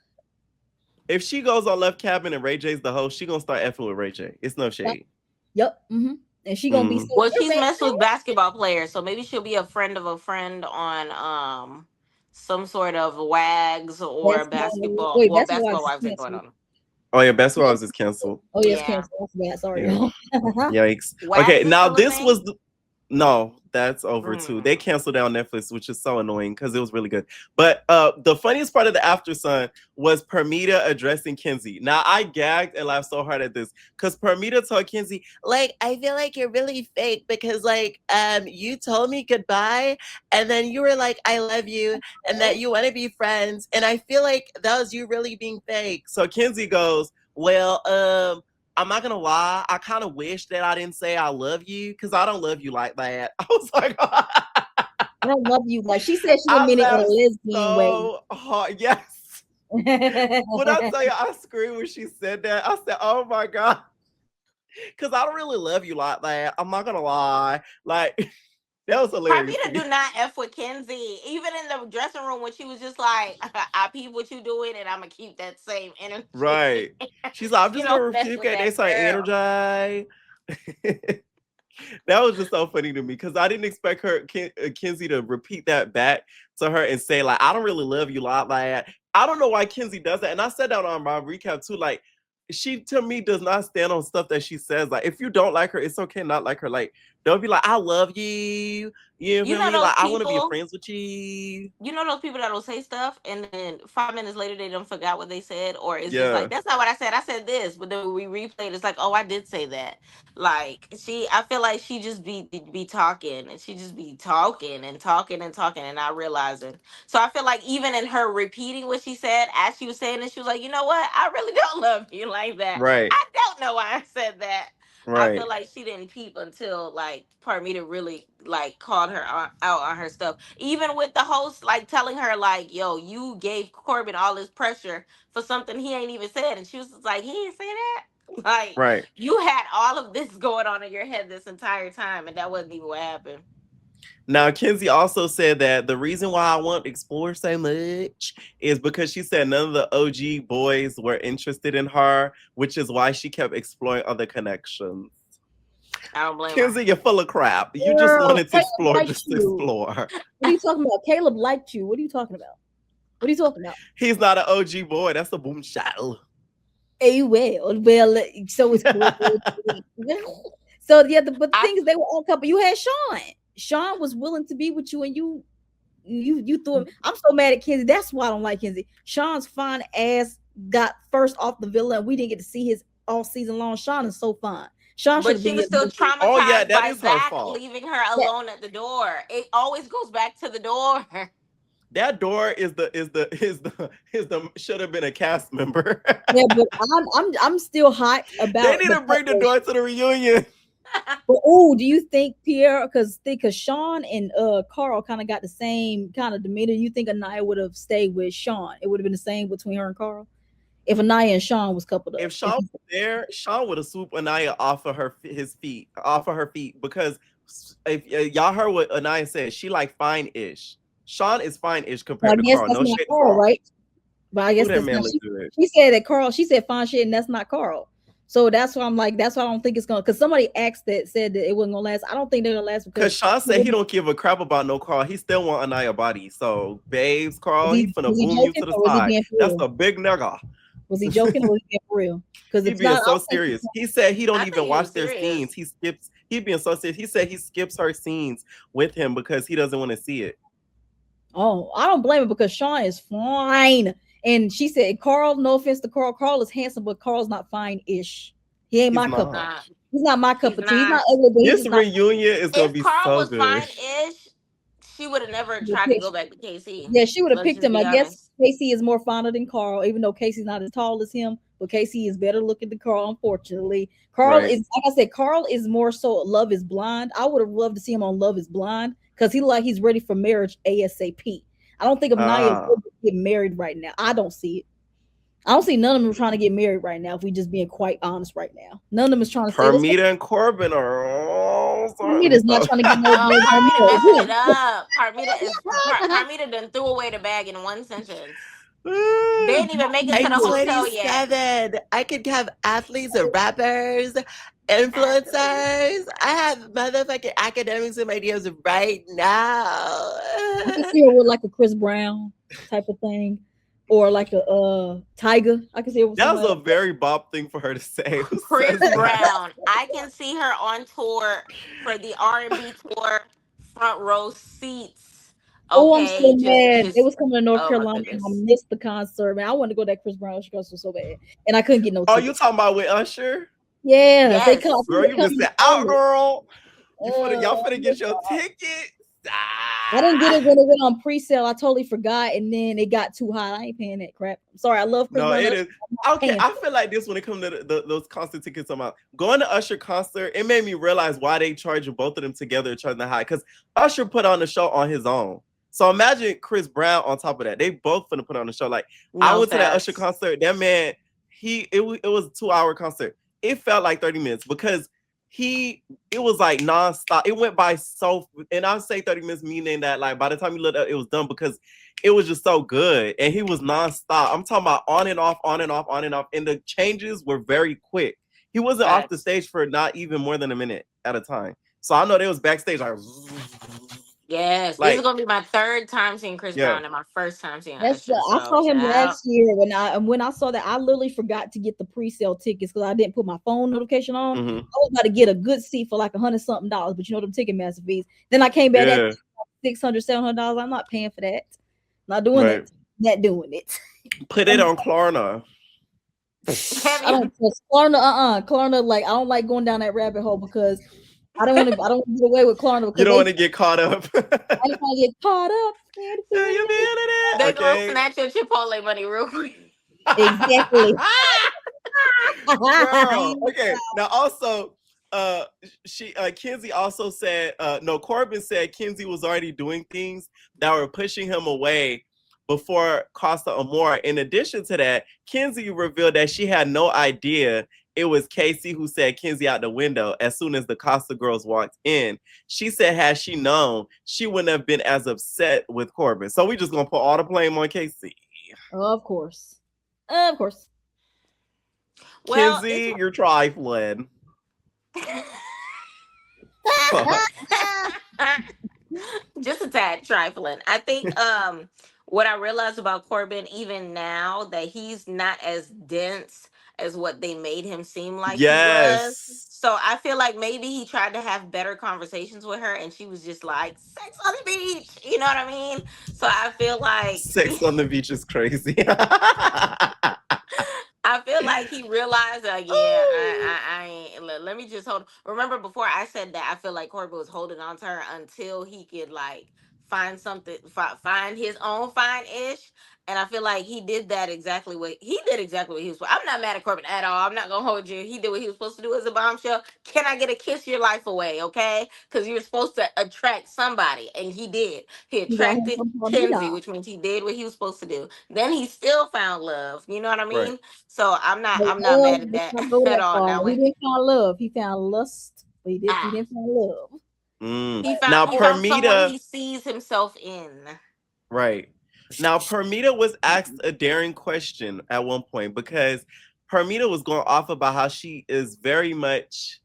If she goes on Love Cabin and Ray J's the host, she gonna start effing with Ray J. It's no shade. Yep. Mm-hmm. And she gonna be so well, she's messed with basketball players, so maybe she'll be a friend of a friend on some sort of WAGs or basketball. Wait, well, basketball wives ain't going on. Oh yeah, Basketball Wives is canceled. Oh yes, canceled. That's bad. Sorry. Yeah. Yikes. Wags okay, is now still a this thing? was no, that's over too. They canceled it on Netflix, which is so annoying because it was really good. But the funniest part of the After Sun was Permita addressing Kenzie. Now I gagged and laughed so hard at this because Permita told Kenzie, like, I feel like you're really fake because like you told me goodbye and then you were like, I love you and that you want to be friends. And I feel like that was you really being fake. So Kenzie goes, well, I'm not gonna lie. I kind of wish that I didn't say I love you because I don't love you like that. I was like, I don't love you. Like she said, she didn't mean it in a lesbian way. Hard. Yes. When I tell you, I screamed when she said that. I said, "Oh my god," because I don't really love you like that. I'm not gonna lie. Like that was hilarious. Parmita do not F with Kenzie. Even in the dressing room when she was just like, I peep what you doing and I'm gonna keep that same energy. Right. She's like, I'm just gonna reciprocate. They say energize. That was just so funny to me because I didn't expect her Kenzie to repeat that back to her and say, like, I don't really love you like that. I don't know why Kenzie does that. And I said that on my recap too. Like, she to me does not stand on stuff that she says. Like, if you don't like her, it's okay not like her. Like, don't be like, I love you. You know me? Like, I want to be friends with you. You know those people that will say stuff and then 5 minutes later they don't forget what they said, or it's just like, that's not what I said. I said this, but then we replay it. It's like, oh, I did say that. Like I feel like she just be talking and she just be talking and talking and talking and not realizing. So I feel like even in her repeating what she said as she was saying it, she was like, you know what? I really don't love you like that. Right. I don't know why I said that. Right. I feel like she didn't peep until like Parmita really like called her out on her stuff. Even with the host like telling her like, yo, you gave Corbin all this pressure for something he ain't even said. And she was just like, he didn't say that. Like, right. You had all of this going on in your head this entire time and that wasn't even what happened. Now, Kenzie also said that the reason why I want to explore so much is because she said none of the OG boys were interested in her, which is why she kept exploring other connections. I don't blame Kenzie, her. You're full of crap. You just wanted to explore just to explore. What are you talking about? Caleb liked you. What are you talking about? What are you talking about? He's not an OG boy. That's a boom child. Well, so it's cool. So yeah, but the thing is, they were all couple. You had Sean. Sean was willing to be with you, and you threw him. I'm so mad at Kenzie. That's why I don't like Kenzie. Sean's fine ass got first off the villa, and we didn't get to see his all season long. Sean is so fine. Sean, but she was still traumatized by Zach leaving her alone at the door. It always goes back to the door. That door is the should have been a cast member. Yeah, but I'm still hot about. They need to bring the door to the reunion. But do you think Pierre, because Sean and Carl kind of got the same kind of demeanor? You think Anaya would have stayed with Sean? It would have been the same between her and Carl if Anaya and Sean was coupled up. If Sean was there, Sean would have swooped Anaya off of her feet, because if y'all heard what Anaya said, she like fine-ish. Sean is fine-ish compared to Carl. No shit, Carl, right? But I guess that's not, she said that Carl. She said fine shit, and that's not Carl. So that's why I'm like, that's why I don't think it's gonna. Because somebody asked said that it wasn't gonna last. I don't think they're gonna last because Sean said he don't give a crap about no Carl. He still want Anaya body. So, babes, Carl, he finna boom you to the side. That's a big nigga. Was he joking or was he being for real? Because he's being so serious. He said he don't even watch their scenes. He He being so serious. He said he skips her scenes with him because he doesn't want to see it. Oh, I don't blame her because Sean is fine. And she said, Carl, no offense to Carl. Carl is handsome, but Carl's not fine-ish. He ain't He's my cup of not. tea. He's not my cup He's of tea. He's not. not ugly, but he's This just not. reunion is gonna If be Carl so was good. fine-ish, she would have never tried to go back to KC. Yeah, she would have Let's picked just him. be I guess honest. Casey is more fonder than Carl, even though Casey's not as tall as him. But Casey is better looking than Carl, unfortunately. Carl Right. is, like I said, Carl is more so Love is Blind. I would have loved to see him on Love is Blind because he's ready for marriage ASAP. I don't think Naya is ready to get married right now. I don't see it. I don't see none of them trying to get married right now. If we just being quite honest right now, none of them is trying to say. Hermita and Corbin are Hermita's not trying to get no married. Parmita messing it up. Parmita done threw away the bag in one sentence. They didn't even make it to I'm the hotel yet. 27. I could have athletes and rappers, influencers. I have motherfucking academics in my DMs right now. I can see her with like a Chris Brown type of thing, or like a Tiger. I can see her with That was a somebody. very Bob thing for her to say. Who Chris says that? Brown. I can see her on tour for the R&B tour, front row seats. Oh, I'm so Okay, mad. It just was coming to North oh my Carolina and I goodness. missed the concert, man. I wanted to go to that Chris Brown concert so bad, and I couldn't get no Oh, tickets. you talking about with Usher? Yeah, Yes. they come. Girl, you missed it out, girl. Y'all finna get your I ticket. didn't get it when it went on pre-sale. I totally forgot, and then it got too hot. I ain't paying that crap. I'm sorry. I love Chris No, Brown. it is. Okay, I feel like this when it comes to those concert tickets. About going to Usher concert, it made me realize why they charge both of them together, charging the high. Because Usher put on the show on his own. So imagine Chris Brown on top of that. They both finna put on the show. Like I went to that Usher concert. That man, it was a 2-hour concert. It felt like 30 minutes because it was like nonstop. It went by so, and I say 30 minutes, meaning that like by the time you looked up, it was done because it was just so good. And he was nonstop. I'm talking about on and off, on and off, on and off. And the changes were very quick. He wasn't off the stage for not even more than a minute at a time. So I know they was backstage like yes, this is gonna be my third time seeing Chris Brown and my first time seeing Usher. I saw him last year when I saw that. I literally forgot to get the pre-sale tickets because I didn't put my phone notification on. I was about to get a good seat for like $100 something, but you know them Ticketmaster fees. Then I came back at $600, $700. I'm not paying for that. Not doing it. Not doing it. Put it on Klarna. I don't trust Klarna. Klarna, like I don't like going down that rabbit hole because I don't want to get away with Klarna. You don't want to get caught up. I don't want to get caught up. They gonna snatch your Chipotle money real quick. Exactly. Girl, okay. Now also, Kenzie also said, Corbin said Kenzie was already doing things that were pushing him away before Costa Amor. In addition to that, Kenzie revealed that she had no idea it was Casey who said Kenzie out the window as soon as the Costa girls walked in. She said, had she known, she wouldn't have been as upset with Corbin. So we just gonna put all the blame on Casey. Of course. Of course. Well, Kenzie, you're trifling. Just a tad trifling. I think what I realized about Corbin even now that he's not as dense as what they made him seem like he was. So I feel like maybe he tried to have better conversations with her and she was just like, sex on the beach. You know what I mean? So I feel like sex on the beach is crazy. I feel like he realized, I ain't. Let me just hold. Remember before I said that I feel like Corbin was holding on to her until he could like find something, find his own fine-ish. And I feel like he did that exactly what he was. I'm not mad at Corbin at all. I'm not gonna hold you. He did what he was supposed to do as a bombshell. Can I get a kiss your life away? Okay, because you're supposed to attract somebody, and he did. He attracted Kenzie, which means he did what he was supposed to do. Then he still found love. You know what I mean? Right. So I'm not mad at that at all. Now he didn't find love. He found lust, but he didn't find love. He found someone he sees himself in. Right. Now, Permita was asked a daring question at one point because Permita was going off about how she is very much,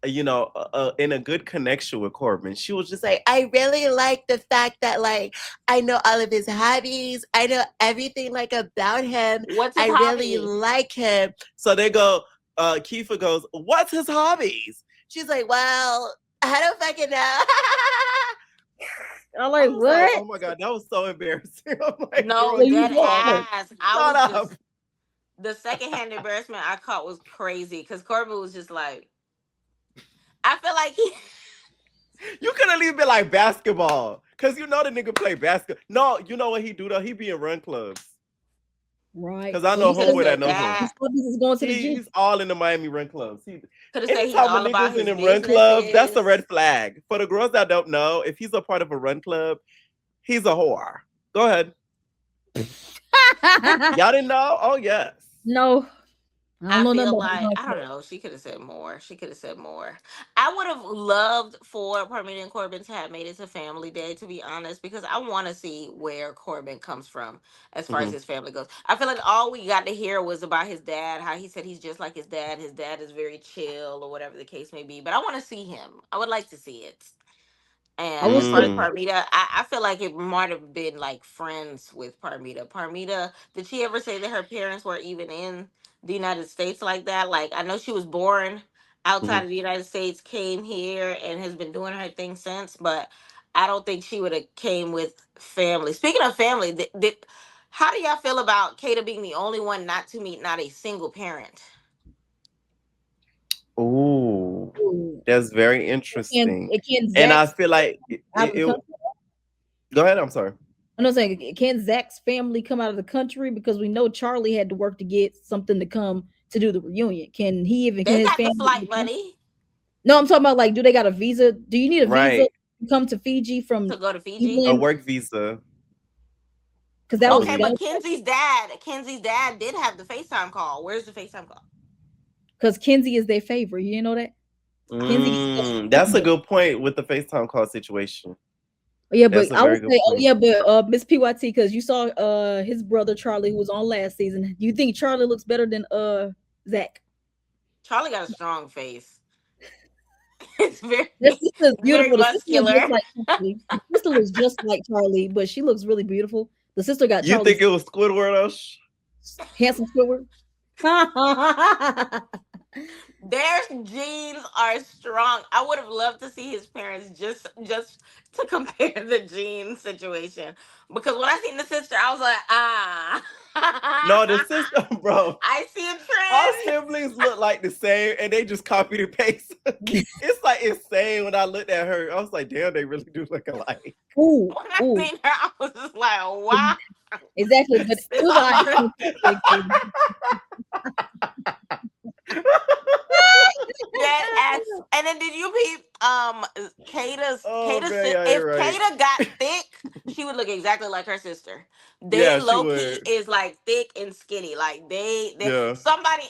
in a good connection with Corbin. She was just like, I really like the fact that like I know all of his hobbies. I know everything like about him. What's his hobby? Really like him. So they go, Kiefer goes, what's his hobbies? She's like, well, I don't fucking know. I'm I like, was like, what? oh my god, that was so embarrassing. I'm like, No, girl, you dead talk. ass. I Shut was up. just the secondhand embarrassment I caught was crazy because Corbin was just like, I feel like he. You could have even been like basketball. Cause you know the nigga play basketball. No, you know what he do though? He be in run clubs. Right. Cause I So know he Could have homeboy that said know him. that. is going to the gym. He's all in the Miami run clubs. Could have said he's Anytime a all about nigga's in his them run clubs, that's a businesses. red flag. For the girls that don't know, if he's a part of a run club, he's a whore. Go ahead. Y'all didn't know? Oh yes. No, I don't I know feel nothing like about I don't know. She could have said more. She could have said more. I would have loved for Parmita and Corbin to have made it to Family Day, to be honest, because I want to see where Corbin comes from as far as Mhm. his family goes. I feel like all we got to hear was about his dad, how he said he's just like his dad. His dad is very chill, or whatever the case may be. But I want to see him. I would like to see it. I And will as far say as Mm. Parmita, I feel like it might have been like friends with Parmita. Parmita, did she ever say that her parents were even in the United States like that? Like, I know she was born outside Mhm. of the United States, came here, and has been doing her thing since, but I don't think she would have came with family. Speaking of family, how do y'all feel about Kata being the only one not to meet not a single parent? Ooh, ooh, that's very can interesting. it can And I Zach's feel like out of the country? go ahead, I'm sorry. I'm not saying can Zach's family come out of the country because we know Charlie had to work to get something to come to do the reunion. Can They his got the family? flight money No, I'm talking about like, do they got a visa? Do you need a visa Right. to come to Fiji to from go to Fiji. A England? work visa. Because that was Okay, Mhm. that but Kenzie's dad did have the FaceTime call. Where's the FaceTime call? because Kenzie is their favorite. You didn't know that? Kenzie That's a good point with the FaceTime call situation. yeah, but That's a I would very good say, oh point. yeah, but Miss PYT, because you saw his brother Charlie who was on last season. Do you think Charlie looks better than Zach? Charlie got a strong face. It's Their sister is very beautiful. The sister looks just muscular. like Charlie. The sister looks just like Charlie, but she looks really beautiful. The sister got You think Charlie's it was Squidward? handsome Squidward. Their genes are strong. I would have loved to see his parents just to compare the gene situation. Because when I seen the sister, I was like, ah. No, the sister, bro. I see a All trend. siblings look like the same, and they just copied and paste. It's like insane when I looked at her. I was like, damn, they really do look alike. Ooh, When I ooh, seen her, I was just like, wow. exactly. But This here's what is Dead ass. And then did you peep Oh Kata's man, yeah, you're if right. Kata got thick, she would look exactly like her sister. They Yeah, she low key would. is like thick and skinny. Like they Yeah. somebody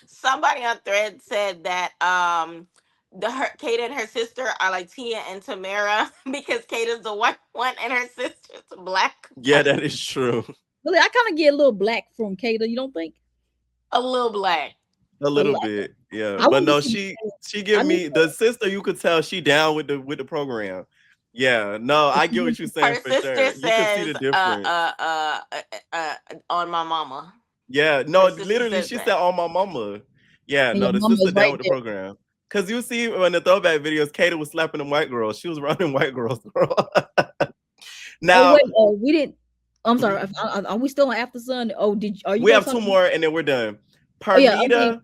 somebody on thread said that Kata and her sister are like Tia and Tamara because Kata's the white one and her sister's black. Yeah, that is true. really, I kind of get a little black from Kata. You don't think? A little black. A A little lot. bit. Yeah. I But want to no, see. she I give need. me the sister, you could tell she down with the program. Yeah, no, I get what you're saying Her for sister sure. You can see says the difference. on my mama. Yeah, Her no, sister literally, says she said, that. "Oh, my mama." Yeah, And your no, the mama sister is down right with the there. program. Cause you see when the throwback videos, Kata was slapping them white girls. She was running white girls. Girl. Oh Now wait, we didn't. I'm mhm, sorry. Are we still on After Sun? Oh, are you we guys have two talking? more, and then we're done. Oh yeah, okay. Parmita,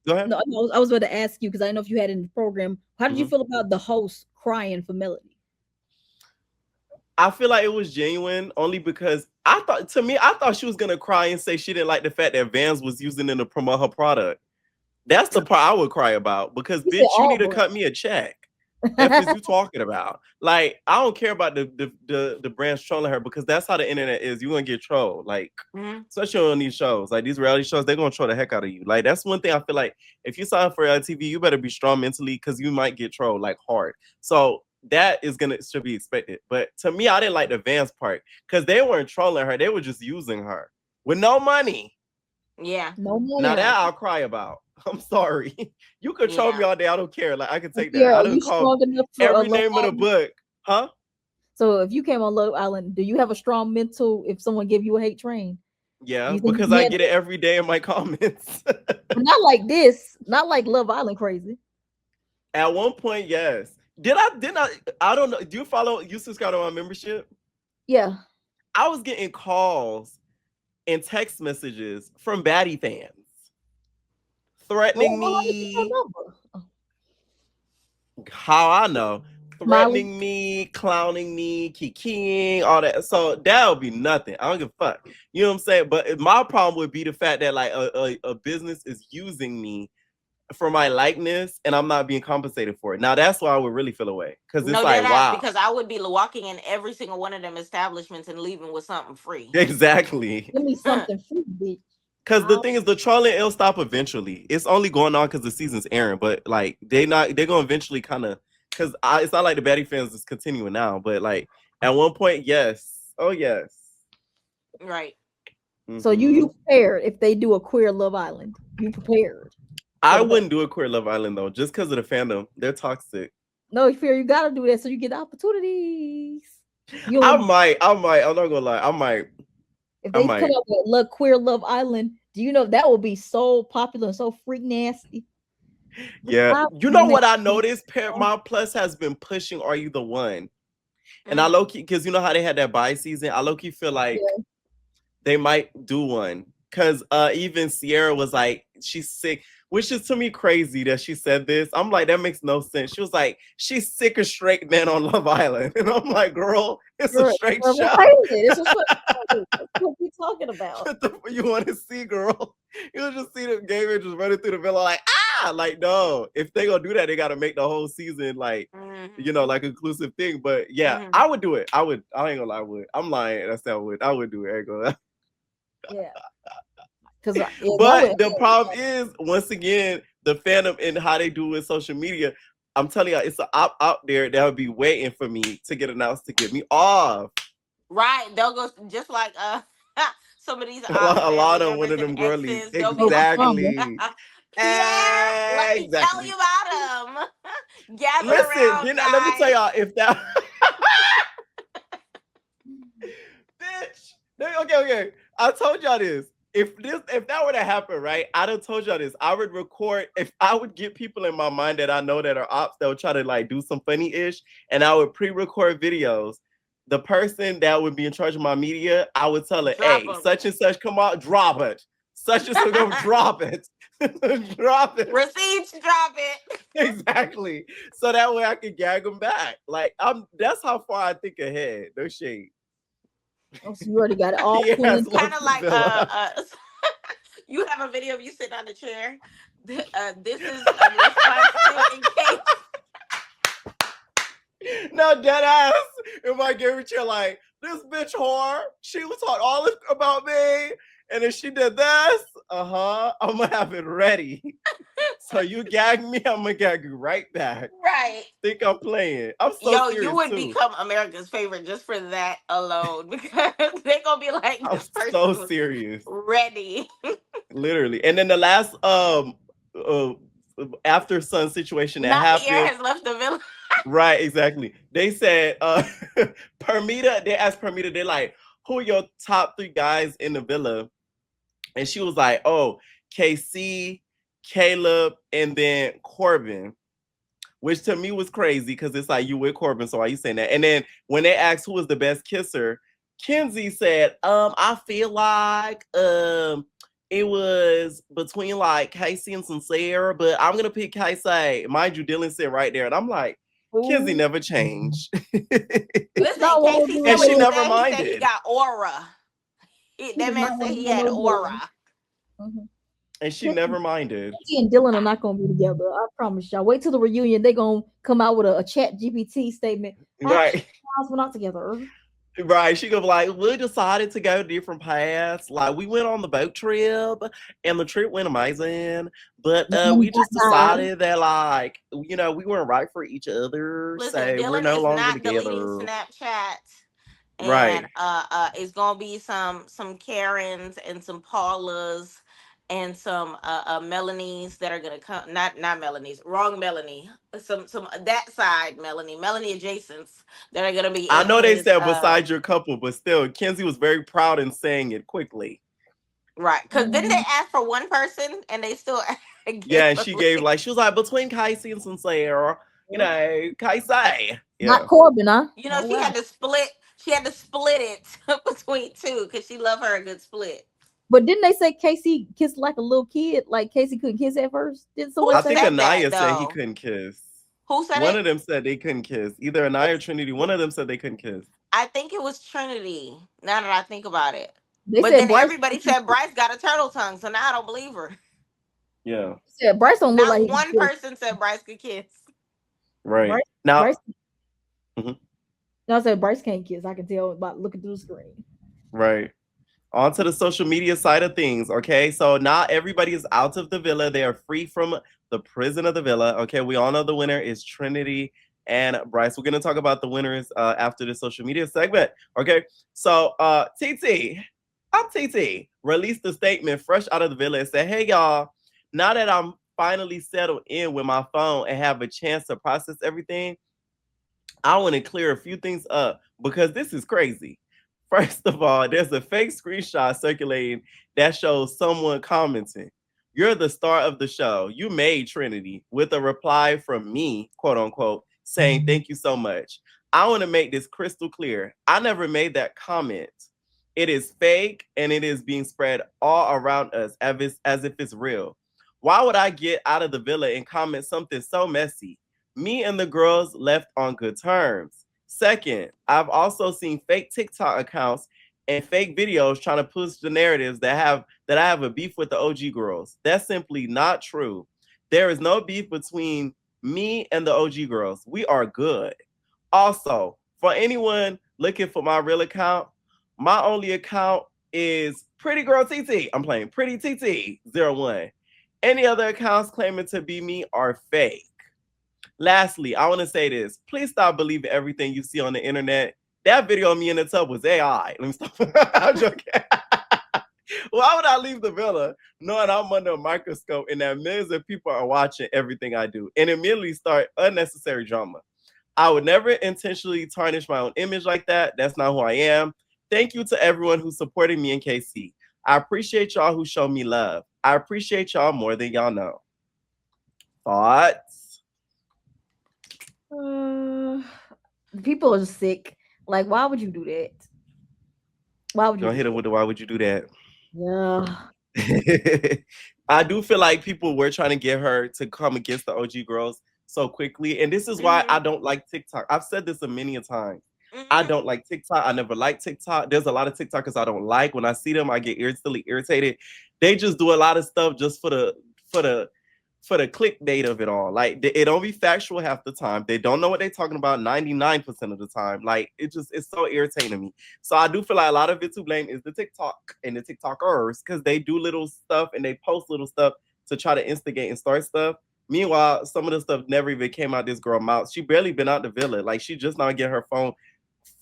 go ahead. No, I was about to ask you because I didn't know if you had it in the program. How did you Mhm. feel about the host crying for Melody? I feel like it was genuine only because I thought she was gonna cry and say she didn't like the fact that Vans was using it to promote her product. That's the part I would cry about because You said bitch, you all need to cut me a check. F is you talking about? Like, I don't care about the brands trolling her because that's how the internet is. You're gonna get trolled. Like, Mhm. especially on these shows, like these reality shows, they're gonna troll the heck out of you. Like, that's one thing I feel like if you sign for LTV, you better be strong mentally because you might get trolled like hard. So that is gonna should be expected. But to me, I didn't like the Vans part because they weren't trolling her, they were just using her with no money. Yeah, No money Now that out. I'll cry about. I'm sorry. You could troll me yeah. all day. I don't care. Like I can take that. Yeah, I are done you call strong enough for a every Love name of the Island? book. Huh? So if you came on Love Island, do you have a strong mental if someone give you a hate train? Do Yeah, you think you because can I handle get it it? every day in my comments. But not like this, not like Love Island crazy. At one point, yes. I don't know. Do you follow, you subscribe to my membership? Yeah. I was getting calls and text messages from baddie fans Well, threatening how did you get me. your number? How I know? Molly. Threatening me, clowning me, kikiing, all that. So that would be nothing. I don't give a fuck. You know what I'm saying? But my problem would be the fact that like a business is using me for my likeness and I'm not being compensated for it. Now that's why I would really feel away. Because it's No, dead like, ass, wow. because I would be walking in every single one of them establishments and leaving with something free. Exactly. Give me something free, bitch. Because the thing is, the trolling, it'll stop eventually. It's only going on because the season's airing, but like they're gonna eventually kind of, because it's not like the baddie fans is continuing now, but like at one point, yes. Oh yes. Right. So you prepared if they do a queer Love Island. You prepared. I wouldn't do a queer Love Island though, just because of the fandom. They're toxic. No, fear you gotta do that so you get opportunities. I might. I'm not gonna lie. I might. If they come up with queer Love Island, do you know that will be so popular and so freak nasty? Yeah. You know what I noticed? Paramount Plus has been pushing Are You the One? And I low key, because you know how they had that buy season, I low key feel like they might do one. Because even Sierra was like, she's sick, which is to me crazy that she said this. I'm like, that makes no sense. She was like, she's sick of straight men on Love Island. And I'm like, girl, it's a straight show. It's a straight what you talking about? What the fuck you want to see, girl? You'll just see the gay men just running through the villa like, like, no. If they gonna do that, they gotta make the whole season like, you know, like inclusive thing. But yeah, I would do it. I ain't gonna lie, I would. I'm lying. That's how I would do it. I ain't gonna lie. Yeah. But the problem is, once again, the fandom and how they do with social media. I'm telling you, it's an op out there that would be waiting for me to get announced to get me off. Right. They'll go just like some of these a lot of one of them girlies. Exactly. Yeah, let me tell you about them. Gather around, guys. Let me tell y'all, if that bitch. Okay. I told y'all this. If that were to happen, right? I'd have told y'all this. I would record, if I would get people in my mind that I know that are ops that would try to like do some funny-ish, and I would pre-record videos. The person that would be in charge of my media, I would tell her, hey, such and such, come out, drop it. Such and such, go drop it. Drop it. Receipts, drop it. Exactly. So that way I can gag them back. Like, that's how far I think ahead. No shade. Oh, so you already got it all. Kind of like you have a video of you sitting on the chair. This is a response to in case. No, dead ass. In my gaming chair, like, this bitch whore, she was talking all this about me, and if she did this, I'm gonna have it ready. So you gag me, I'm gonna gag you right back. Right. Think I'm playing. I'm so serious, you would become America's favorite just for that alone, because they're gonna be like, this I'm so serious. Ready. Literally. And then the last after sun situation that happened. Pierre has left the villa. Right, exactly. They said Permita, they asked Permita, they're like, who are your top 3 guys in the villa? And she was like, oh, KC, Caleb, and then Corbin. Which to me was crazy because it's like, you with Corbin, so why are you saying that? And then when they asked who was the best kisser, Kenzie said, I feel like it was between like Casey and Sincere, but I'm gonna pick Casey. Mind you, Dylan said right there, and I'm like, Kenzie never changed. Listen, Casey, and she never minded. He got aura. That man said he had aura. And she never minded. She and Dylan are not gonna be together. I promise y'all. Wait till the reunion. They're gonna come out with a chat GPT statement. Right. We're not together. Right. She gonna be like, we decided to go different paths. Like, we went on the boat trip and the trip went amazing. But we just decided that, like, you know, we weren't right for each other. Listen, so Dylan we're no longer not together. Deleting Snapchat. And, right. It's gonna be some Karens and some Paulas and some Melanies that are gonna come. Not Melanies, wrong Melanie. Some that side Melanie adjacents that are gonna be. I know they said beside your couple, but still, Kenzie was very proud in saying it quickly. Right, because then they asked for one person and they still. Yeah, gave and a she gave list. like she was like between Casey and Sinclair, Casey. Not Yeah. Corbin, huh? You know, Oh wow. she had to split it between two because she loved her a good split. But didn't they say Casey kissed like a little kid? Like Casey couldn't kiss at first? Didn't someone Who I say think that? said that Anaya said he though? couldn't kiss. Who said One it? of them said they couldn't kiss. Either Anaya or Trinity. One of them said they couldn't kiss. I think it was Trinity. Now that I think about it, They but said then Bryce. everybody said Bryce got a turtle tongue, so now I don't believe her. Yeah. Said Bryce don't look Not like he can one kiss. person said Bryce could kiss. Right. Bryce, Now, Bryce. mhm, No, I said Bryce can't kiss. I can tell by looking through the screen. right. On to the social media side of things. Okay. So now everybody is out of the villa. They are free from the prison of the villa. Okay. We all know the winner is Trinity and Bryce. We're going to talk about the winners after the social media segment. Okay. So TT, I'm TT, released a statement fresh out of the villa and said, hey, y'all, now that I'm finally settled in with my phone and have a chance to process everything, I want to clear a few things up because this is crazy. First of all, there's a fake screenshot circulating that shows someone commenting, "You're the star of the show. You made Trinity," with a reply from me, quote unquote, saying, "Thank you so much." I want to make this crystal clear. I never made that comment. It is fake and it is being spread all around us as if it's real. Why would I get out of the villa and comment something so messy? Me and the girls left on good terms. Second, I've also seen fake TikTok accounts and fake videos trying to push the narratives that I have a beef with the OG girls. That's simply not true. There is no beef between me and the OG girls. We are good. Also, for anyone looking for my real account, my only account is Pretty Girl TT. I'm playing Pretty TT 01. Any other accounts claiming to be me are fake. Lastly, I want to say this. Please stop believing everything you see on the internet. That video of me in the tub was AI. Let me stop. I'm joking. Why would I leave the villa knowing I'm under a microscope and that millions of people are watching everything I do and immediately start unnecessary drama? I would never intentionally tarnish my own image like that. That's not who I am. Thank you to everyone who supported me in KC. I appreciate y'all who show me love. I appreciate y'all more than y'all know. Thoughts? Uh, people are sick. Like, why would you do that? Why would you Gonna do hit it that? with the why would you do that? Yeah. I do feel like people were trying to get her to come against the OG girls so quickly. And this is why I Mhm. don't like TikTok. I've said this a many a time. I Mhm. don't like TikTok. I never liked TikTok. There's a lot of TikTokers I don't like. When I see them, I get instantly irritated. They just do a lot of stuff just for the for the clickbait of it all. Like it don't be factual half the time. They don't know what they're talking about 99% of the time. Like it's so irritating to me. So I do feel like a lot of it to blame is the TikTok and the TikTokers because they do little stuff and they post little stuff to try to instigate and start stuff. Meanwhile, some of the stuff never even came out this girl mouth. She barely been out the villa. Like she just now get her phone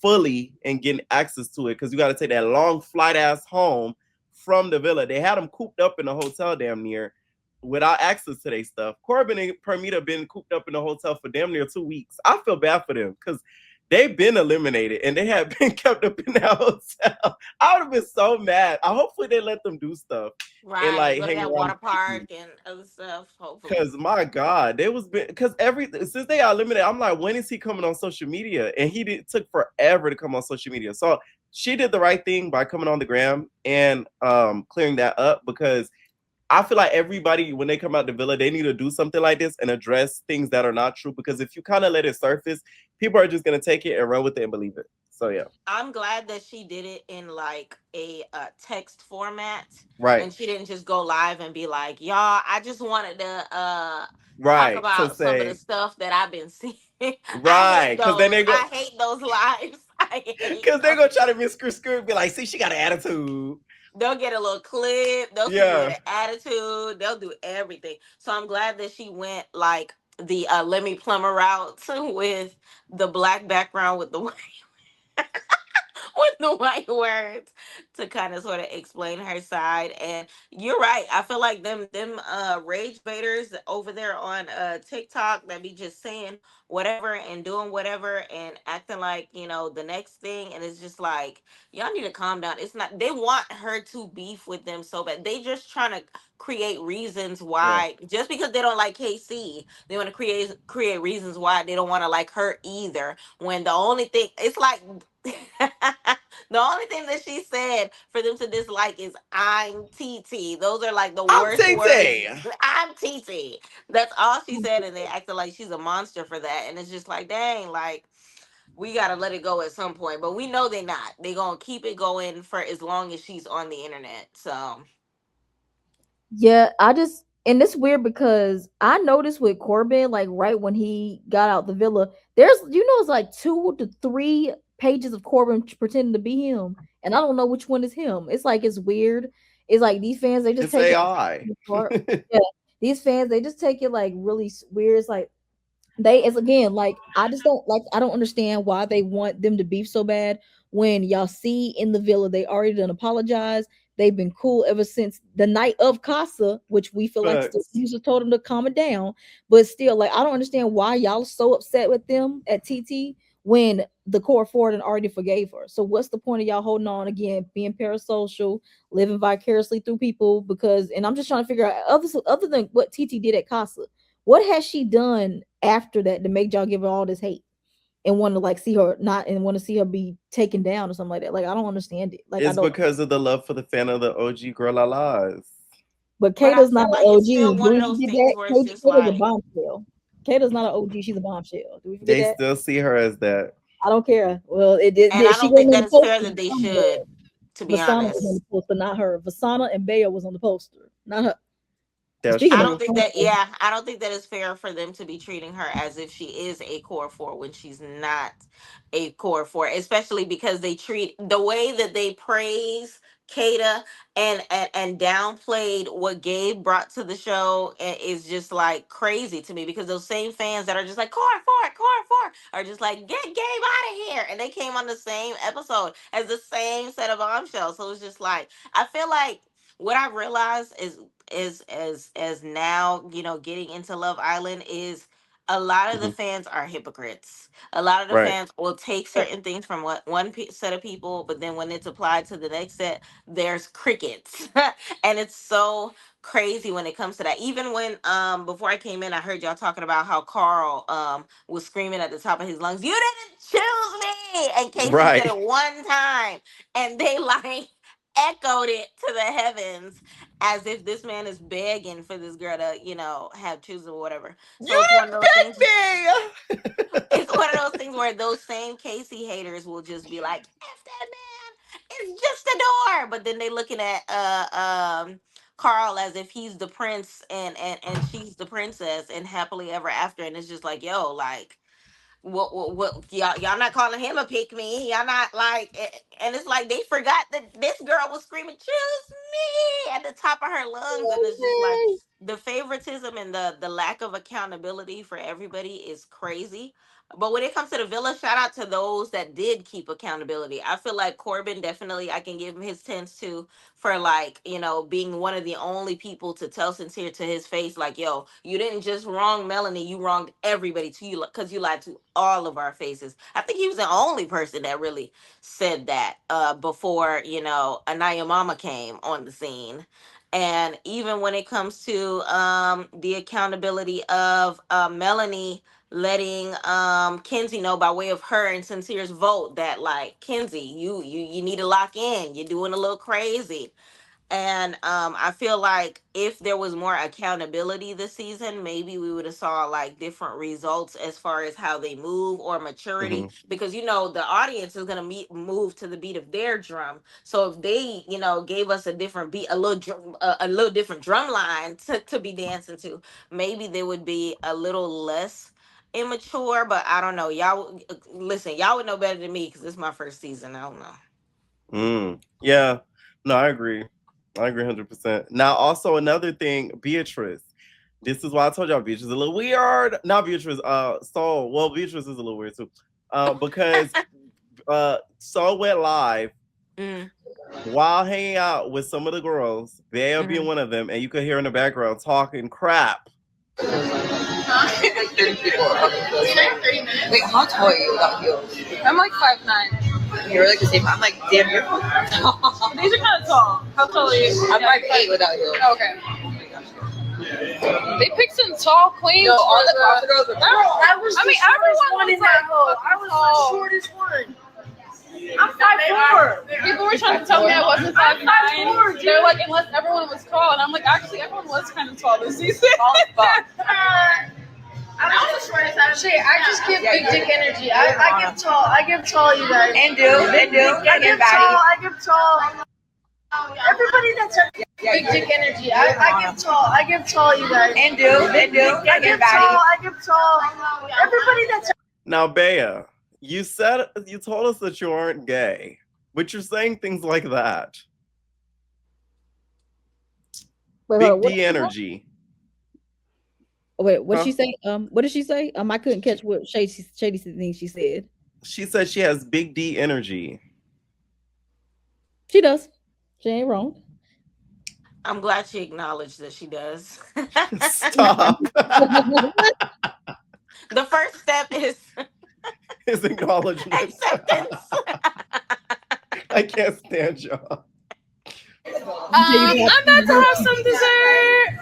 fully and getting access to it because you got to take that long flight ass home from the villa. They had them cooped up in the hotel damn near without access to their stuff. Corbin and Permita been cooped up in the hotel for damn near 2 weeks. I feel bad for them because they've been eliminated and they have been kept up in that hotel. I would have been so mad. Hopefully they let them do stuff and Right. like Go to hang that around water the city. park and other stuff. Hopefully. Cause my God, they was been because every since they got eliminated, I'm like, when is he coming on social media? And he did took forever to come on social media. So she did the right thing by coming on the gram and clearing that up because I feel like everybody when they come out the villa, they need to do something like this and address things that are not true. Because if you kind of let it surface, people are just gonna take it and run with it and believe it. So yeah, I'm glad that she did it in like a text format right, and she didn't just go live and be like, "Y'all, I just wanted to talk right. To about some of the say stuff that I've been seeing." I right, hate because then those. they go I hate those lives. I hate because they're gonna those. try to be screw and be like, see, she got an attitude. They'll get a little clip. They'll see you with Yeah. an attitude. They'll do everything. So I'm glad that she went like the let me plumber route with the black background with the with with the right words to kind of sort of explain her side. And you're right. I feel like them rage baiters over there on TikTok that be just saying whatever and doing whatever and acting like, the next thing, and it's just like, y'all need to calm down. It's not, they want her to beef with them so bad. They just trying to create reasons Yeah. why, just because they don't like KC, they want to create reasons why they don't want to like her either, when the only thing, it's like the only thing that she said for them to dislike is "I'm TT." Those are like the I'm worst words. TT. I'm TT. That's all she said, and they acted like she's a monster for that. And it's just like, dang, like we gotta let it go at some point. But we know they not. They gonna keep it going for as long as she's on the internet. So Yeah, I just and it's weird because I noticed with Corbin, like right when he got out the villa, there's it's like 2 to 3 pages of Corbin pretending to be him, and I don't know which one is him. It's like it's weird. It's like these fans they just It's take it AI. yeah, these fans they just take it like really weird. It's like they as again like I don't understand why they want them to beef so bad when y'all see in the villa they already done apologized. They've been cool ever since the night of Casa, which we feel like the But users told them to calm it down. But still, like I don't understand why y'all so upset with them at TT when the core Ford and already forgave her. So what's the point of y'all holding on again, being parasocial, living vicariously through people? Because and I'm just trying to figure out other than what TT did at Casa, what has she done after that to make y'all give her all this hate and want to like see her not and want to see her be taken down or something like that? Like I don't understand it. Like I it's don't. because of the love for the fan of the OG Girl La La's. But but I Kata's not feel an like it's still OG. Do one of we those forget things that? where it's just Kata's a like, bombshell. Kata's not an OG. She's a bombshell. Do we forget They that? still see her as that. I don't care. Well, it did. and I She don't wasn't think on that the it's fair poster. that they Vasana should, was. to be Vasana was on honest. the poster, not her. Vasana and Bea was on the poster, not her. That's Speaking I of don't true. think that, Vasana, yeah, I don't think that it's fair for them to be treating her as if she is a core four when she's not a core four, especially because they treat the way that they praise Kata and downplayed what Gabe brought to the show is just like crazy to me, because those same fans that are just like core four are just like, get Gabe out of here, and they came on the same episode as the same set of bombshells. So it's just like, I feel like what I realized is now, getting into Love Island, is a lot of the Mhm. fans are hypocrites. A lot of the Right. fans will take certain things from what set of people, but then when it's applied to the next set, there's crickets. And it's so crazy when it comes to that. Even when before I came in, I heard y'all talking about how Carl was screaming at the top of his lungs, "You didn't choose me!" And Casey said Right. it one time, and they like echoed it to the heavens, as if this man is begging for this girl to, have choose or whatever. So You it's one of those things. didn't pick me. It's one of those things where those same Casey haters will just be like, "F that man, it's just a door." But then they looking at Carl as if he's the prince and she's the princess and happily ever after, and it's just like, yo, like, what y'all not calling him a pick me, y'all not like, and it's like they forgot that this girl was screaming choose me at the top of her lungs, and it's just like the favoritism and the lack of accountability for everybody is crazy. But when it comes to the villa, shout out to those that did keep accountability. I feel like Corbin, definitely I can give him his tens to, for like, being one of the only people to tell Sincere to his face, like, yo, you didn't just wrong Melanie, you wronged everybody to you, because you lied to all of our faces. I think he was the only person that really said that before, Anaya Mama came on the scene. And even when it comes to the accountability of Melanie letting Kenzie know by way of her and Sincere's vote that, like, Kenzie, you need to lock in. You're doing a little crazy. And I feel like if there was more accountability this season, maybe we would have saw like different results as far as how they move or maturity, Mhm. because the audience is gonna move to the beat of their drum. So if they gave us a different beat, a little different drum line to be dancing to, maybe they would be a little less immature. But I don't know, y'all. Listen, y'all would know better than me because this is my first season. I don't know. Yeah. No, I agree. I agree 100%. Now, also another thing, Beatrice. This is why I told y'all Beatrice is a little weird. Not Beatrice, Soul. Well, Beatrice is a little weird too. Because Soul went live Mm, while hanging out with some of the girls, Bea being one of them, and you could hear in the background talking crap. Like 30 people. Wait, how tall are you without heels? I'm like 5'9". You're like the same. I'm like damn near. These are kind of tall. How tall are you? I'm 5'8" without heels. Oh, okay. They picked some tall queens. No, all the CrossFit girls were. I mean, everyone was like, I was the shortest one. I'm 5'4". People were trying to tell me I wasn't 5'9". They're like, unless everyone was tall, and I'm like, actually, everyone was kind of tall this season. I was the shortest out of shit. I just give big dick energy. I give tall, you guys. And do. I give tall. Everybody that's big dick energy. I give tall, you guys. And do. I give tall. Everybody that's. Now, Bea, you told us that you aren't gay, but you're saying things like that. Wait, Big hold on, D energy. Wait, what Huh? she say? What did she say? I couldn't catch what shady thing she said. She said she has big D energy. She does. She ain't wrong. I'm glad she acknowledged that she does. Stop. The first step is His acknowledgement. acceptance. I can't stand y'all. I'm about to have some dessert.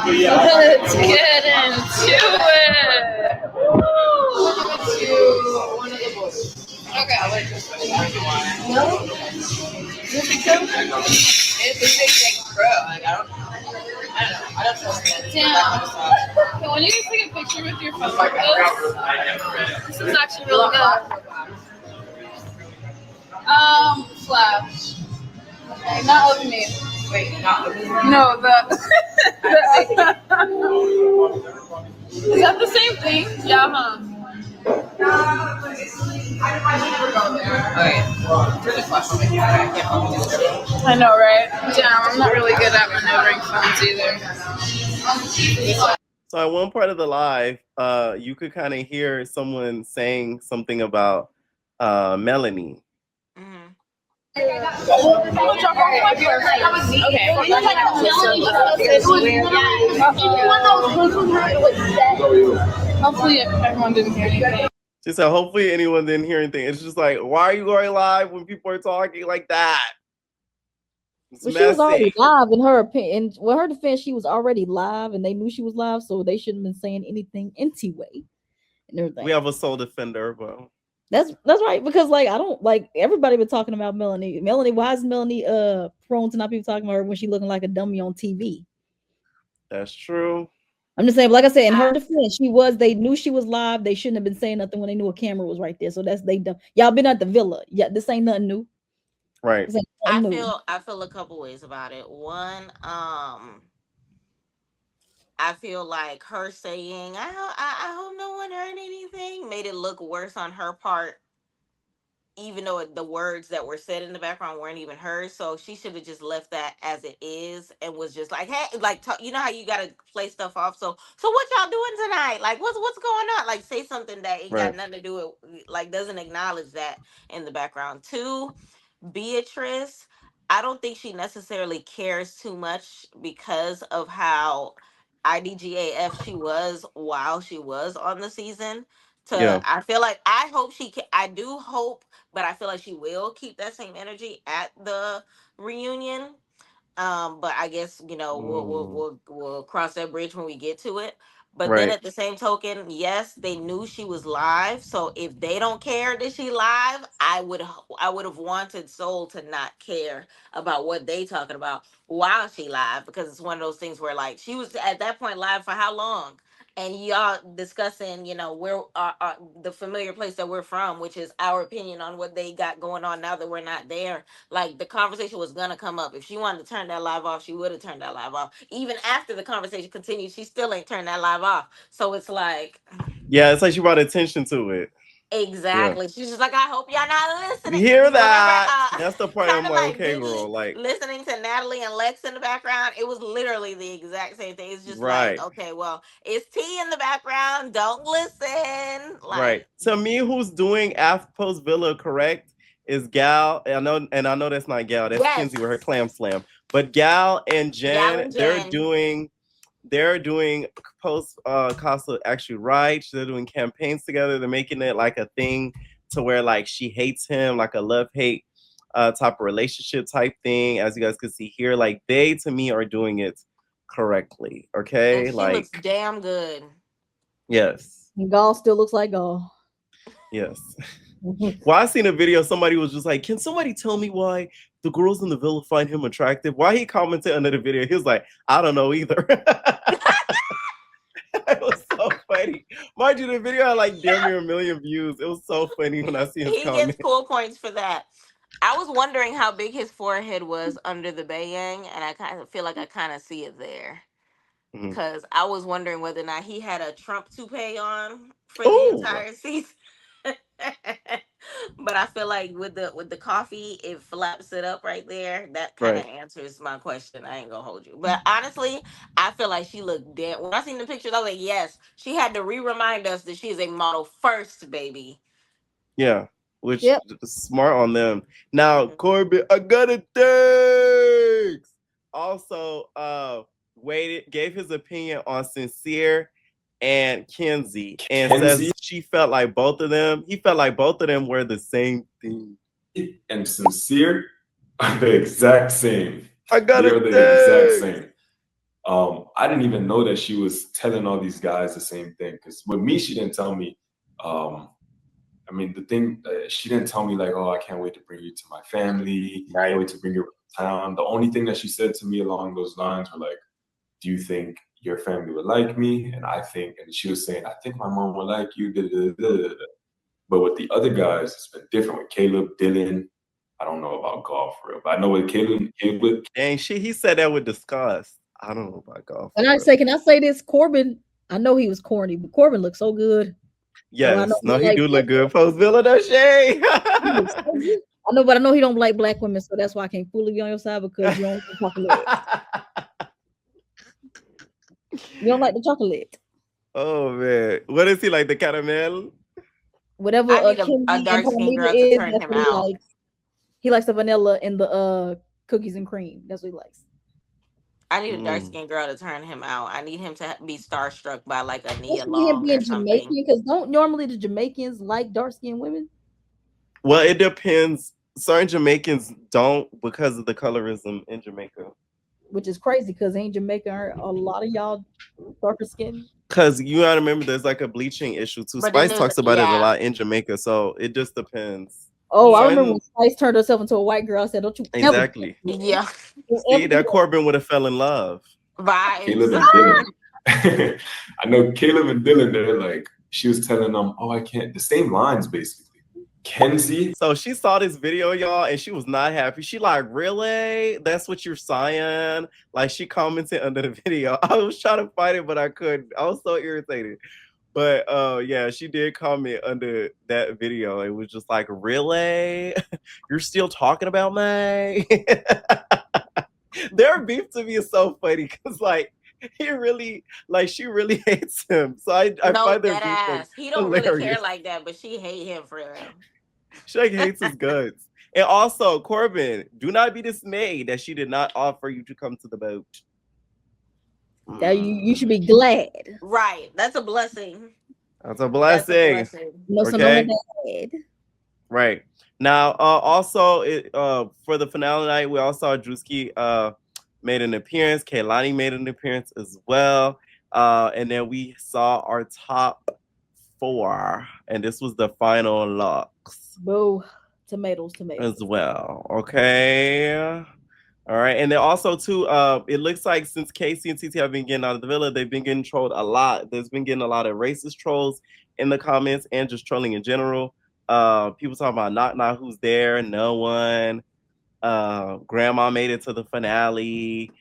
Let's get into it. Okay. No? You think so? I don't trust it. Damn. Can one of you guys take a picture with your phone? This is actually really good. Flash. Okay, not with me. Wait, not with me? No, is that the same thing? Yeah, huh? I know, right? Damn, I'm not really good at maneuvering phones either. So at one part of the live, you could kind of hear someone saying something about Melanie. Mhm. Okay. Hopefully everyone didn't hear anything. She said, hopefully anyone didn't hear anything. It's just like, why are you going live when people are talking like that? It's But she was already messy. live in her opinion. Well, her defense, she was already live, and they knew she was live, so they shouldn't have been saying anything anyway. And everything. We have a soul defender, but That's right, because like I don't like everybody been talking about Melanie. Melanie, why is Melanie prone to not people talking about her when she looking like a dummy on TV? that's true. I'm just saying, like I said, in her defense, they knew she was live. They shouldn't have been saying nothing when they knew a camera was right there. So that's they done. Y'all been at the villa. Yeah, this ain't nothing new. Right. This ain't nothing new. I feel a couple ways about it. One, I feel like her saying, I hope no one heard anything, made it look worse on her part, even though the words that were said in the background weren't even heard. So she should have just left that as it is and was just like, hey, like, you know how you got to play stuff off. So what y'all doing tonight? Like, what's going on? Like, say something that it got nothing to do with, like, doesn't acknowledge that in the background. Two, Beatrice, I don't think she necessarily cares too much because of how IDGAF she was while she was on the season. I feel like I do hope, but I feel like she will keep that same energy at the reunion. But I guess we'll cross that bridge when we get to it. But then at the same token, yes, they knew she was live. So if they don't care that she live, I would have wanted Soul to not care about what they talking about while she live, because it's one of those things where like she was at that point live for how long? And y'all discussing, where the familiar place that we're from, which is our opinion on what they got going on now that we're not there. Like, the conversation was gonna come up. If she wanted to turn that live off, she would have turned that live off. Even after the conversation continued, she still ain't turned that live off. So it's like, yeah, it's like she brought attention to it. Exactly. She's just like, I hope y'all not We listening. hear You remember that. That's the part kind I'm of like, like okay, Biggie girl. Like, listening to Natalie and Lex in the background? It was literally the exact same thing. It's just like, right. okay, well, it's T in the background. Don't listen. Right. Like, To me, who's doing Post Villa correct is Gal. I know that's not Gal. That's yes, Kinsey with her clam slam. But Gal and Gal Jen, and Jen. they're doing post Casa actually right. They're doing campaigns together. They're making it like a thing to where like she hates him, like a love hate type of relationship type thing. As you guys can see here, like they to me are doing it correctly. And Okay, she looks like damn good. yes, And Gaul still looks like Gaul. yes. Well, I seen a video. Somebody was just like, "Can somebody tell me why the girls in the villa find him attractive?" Why he commented under the video? He was like, "I don't know either." It was so funny. Mind you, the video had like damn near 1 million views. It was so funny when I see his He gets comment. cool points for that. I was wondering how big his forehead was under the bayang, and I kind of feel like I kind of see it there. Mhm. Because I was wondering whether or not he had a Trump toupee on for the Oh, entire season. But I feel like with the coffee, it flaps it up right there. That kind of right. answers my question. I ain't gonna hold you. But honestly, I feel like she looked dead. When I seen the pictures, I was like, yes, she had to remind us that she is a model first, baby. Yeah, which Yep. smart on them. Now, Mhm. Corbin, I got a thanks. Also, gave his opinion on Sincere and Kenzie, and says she felt like both of them. He felt like both of them were the same thing. And Sincere are the exact same. I got They a are the exact thanks. same. I didn't even know that she was telling all these guys the same thing. Because with me, she didn't tell me. I mean, the thing she didn't tell me like, "Oh, I can't wait to bring you to my family. I can't wait to bring you to town." The only thing that she said to me along those lines were like, "Do you think your family would like me?" And she was saying, "I think my mom would like you." Da, da, da, da, da. But with the other guys, it's been different. With Caleb, Dylan, I don't know about golf for real, but I know with Caleb, Dang, he said that with disgust. I don't know about golf. And can I say this? Corbin, I know he was corny, but Corbin looks so good. So I know Yes, he no, he like do black look good. Post Villa, no shade. He looks so good. I know, but I know he don't like black women, so that's why I can't fully be on your side because you don't like the chocolate. You don't like the chocolate. Oh man, what is he like? The caramel? Whatever I need a Kenzie and dark skinned Palmita girl to is, turn that's him what he out. likes. He likes the vanilla and the cookies and cream. That's what he likes. I need a dark Mm. skinned girl to turn him out. I need him to be starstruck by like a Nia Especially him Long or being something. Jamaican, because don't normally the Jamaicans like dark skinned women? Well, it depends. Certain Jamaicans don't because of the colorism in Jamaica. Which is crazy because ain't Jamaica aren't a lot of y'all darker skin. Because you gotta remember, there's like a bleaching issue too. But then Spice there's talks about it a lot in Jamaica, so it just depends. Oh, I remember yeah. when Spice turned herself into a white girl. I said, "Don't you ever Exactly. Yeah. don't See, ever do that Corbin would have fell in love. Caleb Vibes. and Dylan. I know Caleb and Dylan, they're like, she was telling them, "Oh, I can't," the same lines basically. Kenzie. So she saw this video, y'all, and she was not happy. She like, really? That's what you're saying? Like she commented under the video. I was trying to fight it, but I couldn't. I was so irritated. But yeah, she did comment under that video. It was just like, really? You're still talking about me? Their beef to me is so funny because like he really like she really hates him. So I No, find their dead beef like ass. He don't really care hilarious. like that, but she hate him for real. She like hates his guts. And also, Corbin, do not be dismayed that she did not offer you to come to the boat. that. You should be glad. Right. That's a blessing. That's a That's a blessing. blessing. No, so Okay. no bad. Right. Now, also for the finale night, we all saw Drewski made an appearance. Kaylani made an appearance as well. And then we saw our top 4. And this was the final looks. Boo. Tomatoes. As well. Okay. All right. And then also too, it looks like since Casey and TT have been getting out of the villa, they've been getting trolled a lot. There's been getting a lot of racist trolls in the comments and just trolling in general. People talking about not who's there, no one. Grandma made it to the finale.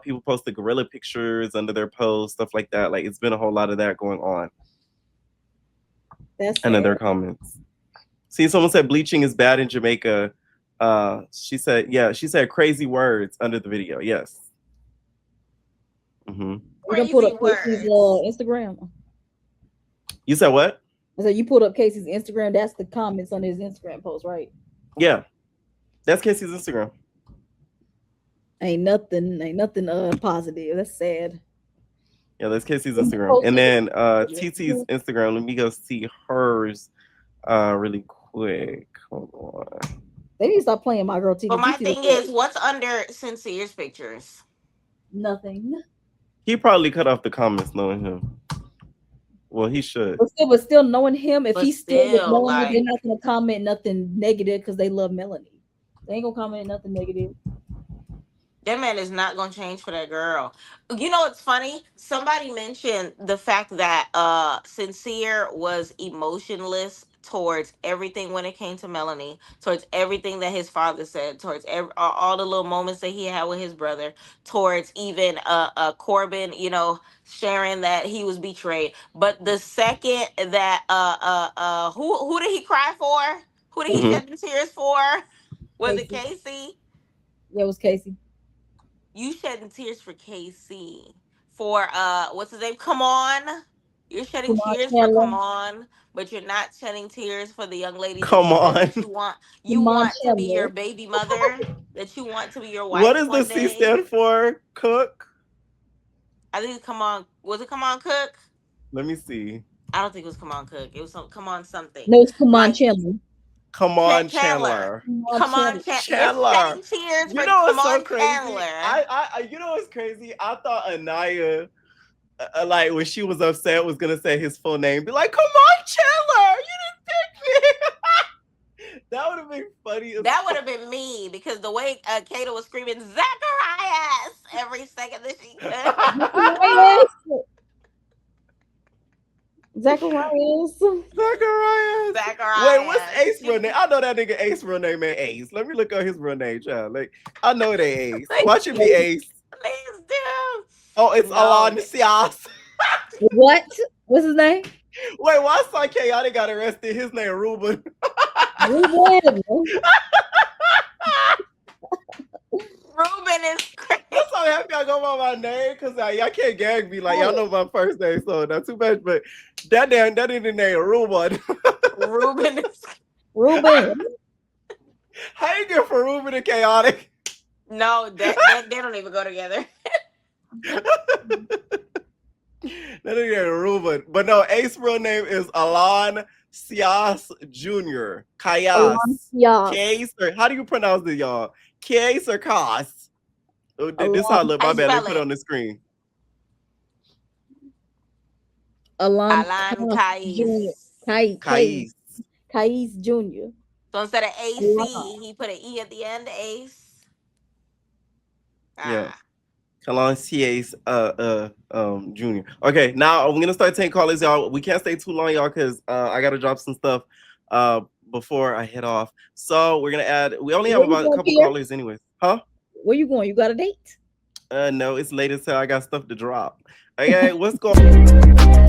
People posted gorilla pictures under their posts, stuff like that. Like it's been a whole lot of that going on. That's And then their sad. comments. See, someone said bleaching is bad in Jamaica. She said crazy words under the video. Yes. You done Crazy pulled up Casey's words. Instagram. You said what? I said you pulled up Casey's Instagram. That's the comments on his Instagram post, right? Yeah. That's Casey's Instagram. Ain't nothing positive. That's sad. Yeah, that's Casey's Instagram. And then TT's Instagram. Let me go see hers really quick. Hold on. They need to stop playing my girl TT. But my thing is, what's under Sincere's pictures? Nothing. He probably cut off the comments knowing him. Well, he should. But still knowing him, if But he's still with still, Melanie, like- they're not gonna comment nothing negative because they love Melanie. They ain't gonna comment nothing negative. That man is not gonna change for that girl. You know, it's funny. Somebody mentioned the fact that Sincere was emotionless towards everything when it came to Melanie, towards everything that his father said, towards all the little moments that he had with his brother, towards even Corbin, you know, sharing that he was betrayed. But the second that who did he cry for? Who did he shed the tears for? Was it Casey? Yeah, it was Casey. You shedding tears for KC. For what's his name? Come on. You're shedding tears for Come On, but you're not shedding tears for the young lady Come on. that you want to be your baby mother, that you want to be your wife. What does one the C day. stand for? Cook? I think it's Come On. Was it Come On Cook? Let me see. I don't think it was Come On Cook. It was Come On something. No, it's Come On Like, Chandler. Come on, Chandler. Chandler. Come on, Chandler. You're shedding tears You for know Come what's so On crazy? Chandler. You know what's crazy? I thought Anaya, like when she was upset, was gonna say his full name, be like, "Come on, Chandler, you didn't pick me." That would have been funny. That would have been me because the way Kato was screaming Zacharias every second that she could. Zacharias. Wait, what's Ace real name? I know that nigga Ace real name ain't Ace. Let me look up his real name, child. Like, I know it ain't Ace. Watch it be Ace. Please do. Oh, it's Alon Sias. What? What's his name? Wait, why Son Chaotic got arrested? His name Ruben. Ruben. Ruben is crazy. I'm so happy I go by my name because y'all can't gag me. Like, y'all know my first name, so not too much. But that is the name Ruben. Ruben is Ruben. How you get from Ruben to Chaotic? No, they don't even go together. That is Ruben. But no, Ace's real name is Alon Sias Jr. Kayas. Case, or how do you pronounce it, y'all? Case or Kas? Oh, this how I look. My bad. Let me put it on the screen. Alan Kais. Kais Jr. So instead of AC, he put an E at the end, Ace. Yeah. Kalon Case Jr. Okay, now I'm gonna start taking callers, y'all. We can't stay too long, y'all, because I gotta drop some stuff before I head off. So we're gonna add. We only have about a couple callers, anyways. Huh? Where you going? You got a date? No, it's late as hell. I got stuff to drop. Okay, what's going on?